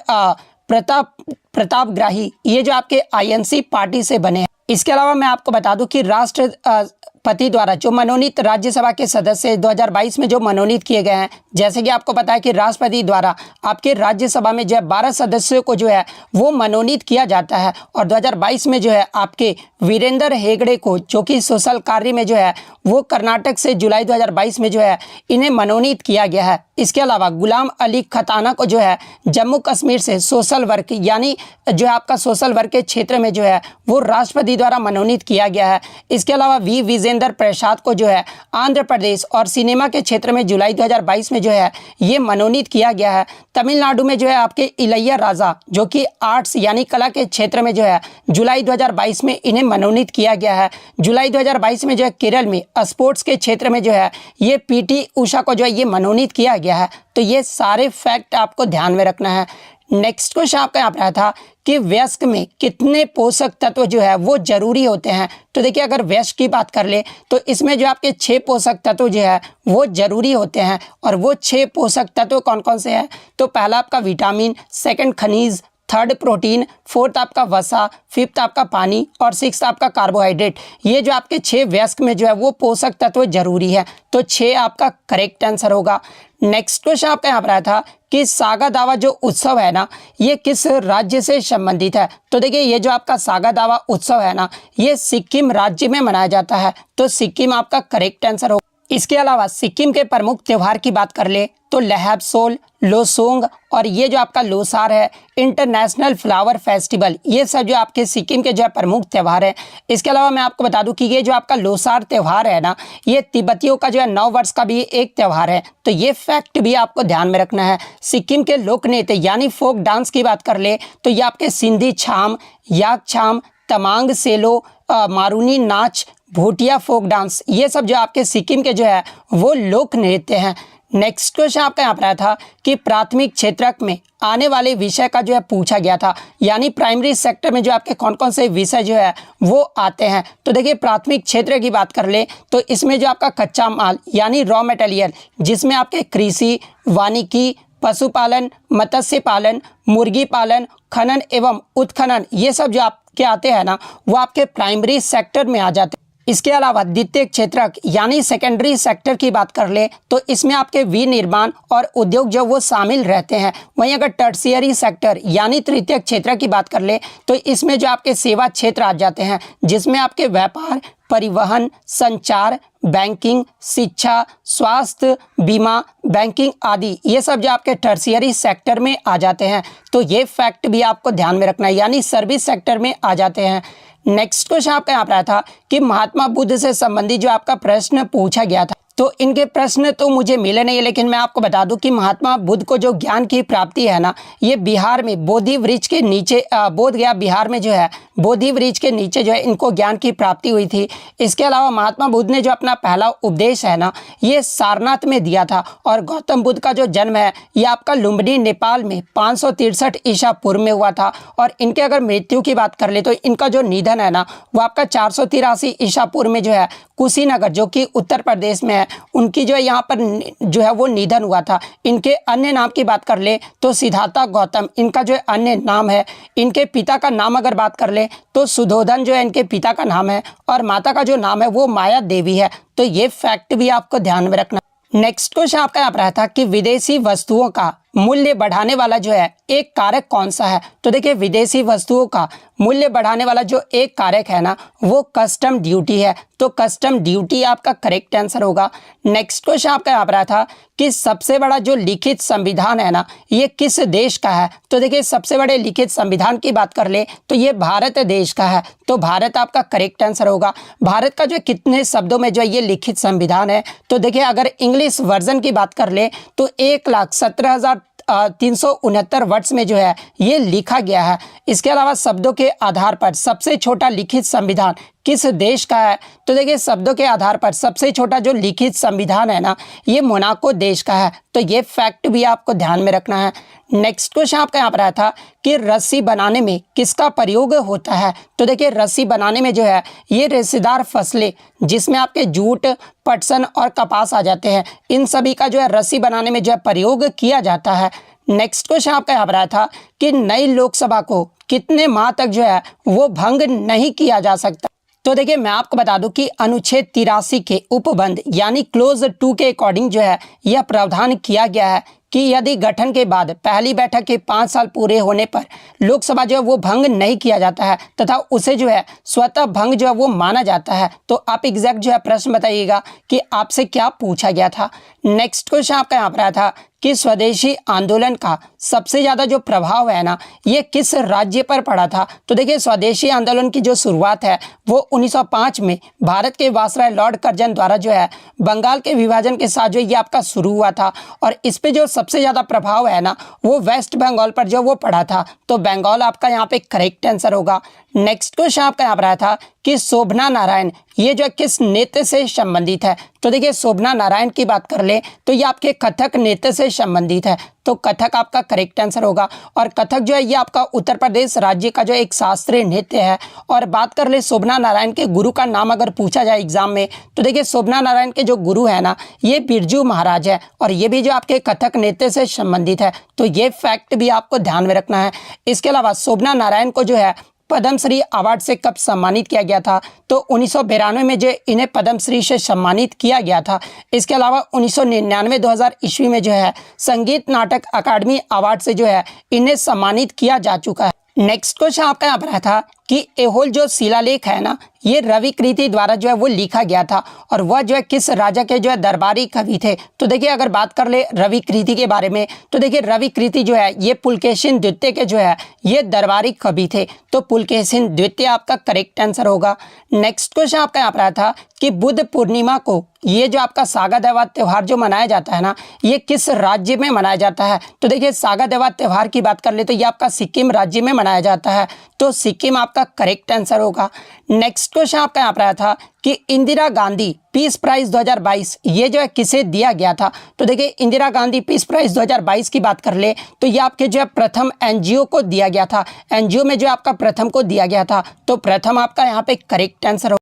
प्रतापग्राही ये जो आपके INC पार्टी से बने हैं। इसके अलावा मैं आपको बता दूं कि राष्ट्रपति द्वारा जो मनोनीत राज्यसभा के सदस्य 2022 में जो मनोनीत किए गए हैं, जैसे कि आपको पता है कि राष्ट्रपति द्वारा आपके राज्यसभा में जो है 12 सदस्यों को जो है वो मनोनीत किया जाता है। और 2022 में जो है आपके वीरेंद्र हेगड़े को जो कि सोशल कार्य में जो है वो कर्नाटक से जुलाई 2022 में जो है इन्हें मनोनीत किया गया है। इसके अलावा गुलाम अली खताना को जो है जम्मू कश्मीर से सोशल वर्क यानी जो है आपका सोशल वर्क के क्षेत्र में जो है वो राष्ट्रपति द्वारा मनोनीत किया गया है। इसके अलावा विजेंद्र प्रसाद को जो है आंध्र प्रदेश और सिनेमा के क्षेत्र में जुलाई 2022 में जो है ये मनोनीत किया गया है। तमिलनाडु में जो है आपके इलैया राजा जो कि आर्ट्स यानी कला के क्षेत्र में जो है जुलाई 2022 में इन्हें मनोनीत किया गया है। जुलाई 2022 में जो है केरल में स्पोर्ट्स के क्षेत्र में जो है ये PT उषा को जो है ये मनोनीत किया गया है। तो ये सारे फैक्ट आपको ध्यान में रखना है। नेक्स्ट क्वेश्चन आपका यहाँ पर आया था कि वयस्क में कितने पोषक तत्व जो है वो जरूरी होते हैं। तो देखिए अगर वयस्क की बात कर ले तो इसमें जो आपके 6 पोषक तत्व जो है वो जरूरी होते हैं। और वो 6 पोषक तत्व कौन कौन से हैं। तो पहला आपका विटामिन, सेकंड खनिज, थर्ड प्रोटीन, फोर्थ आपका वसा, फिफ्थ आपका पानी और सिक्स आपका कार्बोहाइड्रेट। ये जो आपके 6 वयस्क में जो है वो पोषक तत्व जरूरी है। तो 6 आपका करेक्ट आंसर होगा। नेक्स्ट क्वेश्चन आपका यहाँ पर आया था कि सागा दावा जो उत्सव है ना ये किस राज्य से संबंधित है। तो देखिए ये जो आपका सागा दावा उत्सव है ना ये सिक्किम राज्य में मनाया जाता है। तो सिक्किम आपका करेक्ट आंसर होगा। इसके अलावा सिक्किम के प्रमुख त्यौहार की बात कर ले तो लहबसोल, लोसोंग और ये जो आपका लोसार है, इंटरनेशनल फ्लावर फेस्टिवल, ये सब जो आपके सिक्किम के जो है प्रमुख त्यौहार है। इसके अलावा मैं आपको बता दूं कि ये जो आपका लोसार त्यौहार है ना ये तिब्बतियों का जो है नव वर्ष का भी एक त्यौहार है। तो ये फैक्ट भी आपको ध्यान में रखना है। सिक्किम के लोक नृत्य यानी फोक डांस की बात कर ले तो ये आपके सिंधी छाम, याक छाम, तमांग सेलो, मारूनी नाच, भूटिया फोक डांस, ये सब जो आपके सिक्किम के जो है वो लोक नृत्य हैं। नेक्स्ट क्वेश्चन आपका यहाँ पर आया था कि प्राथमिक क्षेत्रक में आने वाले विषय का जो है पूछा गया था, यानी प्राइमरी सेक्टर में जो आपके कौन कौन से विषय जो है वो आते हैं। तो देखिए प्राथमिक क्षेत्र की बात कर ले तो इसमें जो आपका कच्चा माल यानी रॉ मटेरियल, जिसमें आपके कृषि, वानिकी, पशुपालन, मत्स्य पालन, मुर्गी पालन, खनन एवं उत्खनन, ये सब जो आपके आते हैं ना वो आपके प्राइमरी सेक्टर में आ जाते हैं। इसके अलावा द्वितीय क्षेत्रक यानी सेकेंडरी सेक्टर की बात कर ले तो इसमें आपके विनिर्माण और उद्योग जो वो शामिल रहते हैं। वहीं अगर टर्शियरी सेक्टर यानी तृतीय क्षेत्र की बात कर ले तो इसमें जो आपके सेवा क्षेत्र आ जाते हैं, जिसमें आपके व्यापार, परिवहन, संचार, बैंकिंग, शिक्षा, स्वास्थ्य, बीमा, बैंकिंग आदि, ये सब जो आपके टर्शियरी सेक्टर में आ जाते हैं। तो ये फैक्ट भी आपको ध्यान में रखना है, यानी सर्विस सेक्टर में आ जाते हैं। नेक्स्ट क्वेश्चन आपका यहाँ पर आया था कि महात्मा बुद्ध से संबंधित जो आपका प्रश्न पूछा गया था, तो इनके प्रश्न तो मुझे मिले नहीं, लेकिन मैं आपको बता दूं कि महात्मा बुद्ध को जो ज्ञान की प्राप्ति है ना, ये बिहार में बोधि वृक्ष के नीचे, बोध गया बिहार में जो है बोधि वृक्ष के नीचे जो है इनको ज्ञान की प्राप्ति हुई थी। इसके अलावा महात्मा बुद्ध ने जो अपना पहला उपदेश है ना ये सारनाथ में दिया था, और गौतम बुद्ध का जो जन्म है ये आपका लुम्बिनी नेपाल में 563 ईसा पूर्व में हुआ था। और इनके अगर मृत्यु की बात कर ले तो इनका जो निधन है ना वो आपका 483 ईसा पूर्व में जो है कुशीनगर, जो कि उत्तर प्रदेश में है, उनकी जो है यहाँ पर जो है वो निधन हुआ था। इनके अन्य नाम की बात कर ले तो सिद्धार्थ गौतम इनका जो है अन्य नाम है। इनके पिता का नाम अगर बात कर ले तो सुधोधन जो है इनके पिता का नाम है, और माता का जो नाम है वो माया देवी है। तो ये फैक्ट भी आपको ध्यान में रखना। नेक्स्ट क्वेश्चन आपका यहाँ पर रहा था कि विदेशी वस्तुओं का मूल्य बढ़ाने वाला जो है एक कारक कौन सा है। तो देखिए विदेशी वस्तुओं का मूल्य बढ़ाने वाला जो एक कारक है ना वो कस्टम ड्यूटी है। तो कस्टम ड्यूटी आपका करेक्ट आंसर होगा। नेक्स्ट क्वेश्चन आपका यहाँ पर आया था कि सबसे बड़ा जो लिखित संविधान है ना ये किस देश का है। तो देखिए सबसे बड़े लिखित संविधान की बात कर ले तो ये भारत देश का है। तो भारत आपका करेक्ट आंसर होगा। भारत का जो कितने शब्दों में जो ये लिखित संविधान है, तो देखिए अगर इंग्लिश वर्जन की बात कर ले तो 1,17,369 वर्ड्स में जो है ये लिखा गया है। इसके अलावा शब्दों के आधार पर सबसे छोटा लिखित संविधान किस देश का है। तो देखिए शब्दों के आधार पर सबसे छोटा जो लिखित संविधान है ना ये मोनाको देश का है। तो ये फैक्ट भी आपको ध्यान में रखना है। नेक्स्ट क्वेश्चन आपका यहाँ पर आया था कि रस्सी बनाने में किसका प्रयोग होता है। तो देखिए रस्सी बनाने में जो है ये रेशेदार फसलें, जिसमें आपके जूट, पटसन और कपास आ जाते हैं, इन सभी का जो है रस्सी बनाने में जो है प्रयोग किया जाता है। नेक्स्ट क्वेश्चन आपका यहाँ पर आया था कि नई लोकसभा को कितने माह तक जो है वो भंग नहीं किया जा सकता। तो देखिए मैं आपको बता दूं कि अनुच्छेद 83 के उपबंध यानी क्लोज 2 के अकॉर्डिंग जो है यह प्रावधान किया गया है कि यदि गठन के बाद पहली बैठक के 5 साल पूरे होने पर लोकसभा जो है वो भंग नहीं किया जाता है तथा उसे जो है स्वतः भंग जो है वो माना जाता है। तो आप एग्जैक्ट जो है प्रश्न बताइएगा कि आपसे क्या पूछा गया था। नेक्स्ट क्वेश्चन आपका यहाँ पर आया था कि स्वदेशी आंदोलन का सबसे ज़्यादा जो प्रभाव है ना ये किस राज्य पर पड़ा था। तो देखिए स्वदेशी आंदोलन की जो शुरुआत है वो 1905 में भारत के वायसराय लॉर्ड कर्जन द्वारा जो है बंगाल के विभाजन के साथ जो ये आपका शुरू हुआ था, और इस पे जो सबसे ज़्यादा प्रभाव है ना वो वेस्ट बंगाल पर जो वो पड़ा था। तो बंगाल आपका यहाँ पे करेक्ट आंसर होगा। नेक्स्ट क्वेश्चन आपका यहाँ पर आया था कि शोभना नारायण ये जो किस नृत्य से संबंधित है। तो देखिए शोभना नारायण की बात कर ले तो ये आपके कथक नृत्य से संबंधित है। तो कथक आपका करेक्ट आंसर होगा। और कथक जो है ये आपका उत्तर प्रदेश राज्य का जो एक शास्त्रीय नृत्य है। और बात कर ले शोभना नारायण के गुरु का नाम अगर पूछा जाए एग्जाम में तो देखिए शोभना नारायण के जो गुरु है ना ये बिरजू महाराज है, और ये भी जो आपके कथक नृत्य से संबंधित है। तो ये फैक्ट भी आपको ध्यान में रखना है। इसके अलावा शोभना नारायण को जो है पद्मश्री अवार्ड से कब सम्मानित किया गया था। तो 1992 में जो इन्हें पद्मश्री से सम्मानित किया गया था। इसके अलावा 1999-2000 ईस्वी में जो है संगीत नाटक अकादमी अवार्ड से जो है इन्हें सम्मानित किया जा चुका है। नेक्स्ट क्वेश्चन आपका यहाँ पर आया था कि एहोल जो शिलालेख है ना ये रवि कृति द्वारा जो है वो लिखा गया था, और वह जो है किस राजा के जो है दरबारी कवि थे। तो देखिए अगर बात कर ले रवि कृति के बारे में तो देखिए रवि कृति जो है ये पुलकेशिन द्वितीय के जो है ये दरबारी कवि थे। तो पुलकेशिन द्वितीय आपका करेक्ट आंसर होगा। नेक्स्ट क्वेश्चन आपका यहाँ पर आया था कि बुद्ध पूर्णिमा को ये जो आपका सागा दावा त्यौहार जो मनाया जाता है ना ये किस राज्य में मनाया जाता है। तो देखिए सागा दावा त्यौहार की बात कर ले तो ये आपका सिक्किम राज्य में मनाया जाता है। तो सिक्किम आपका आपका करेक्ट आंसर होगा। नेक्स्ट क्वेश्चन आपका यहाँ पर आया था कि इंदिरा गांधी पीस प्राइज 2022 ये जो है किसे दिया गया था। तो देखिए इंदिरा गांधी पीस प्राइज 2022 की बात कर ले तो ये आपके जो है प्रथम एनजीओ को दिया गया था। एनजीओ में जो आपका प्रथम को दिया गया था, तो प्रथम आपका यहाँ पे करेक्ट आंसर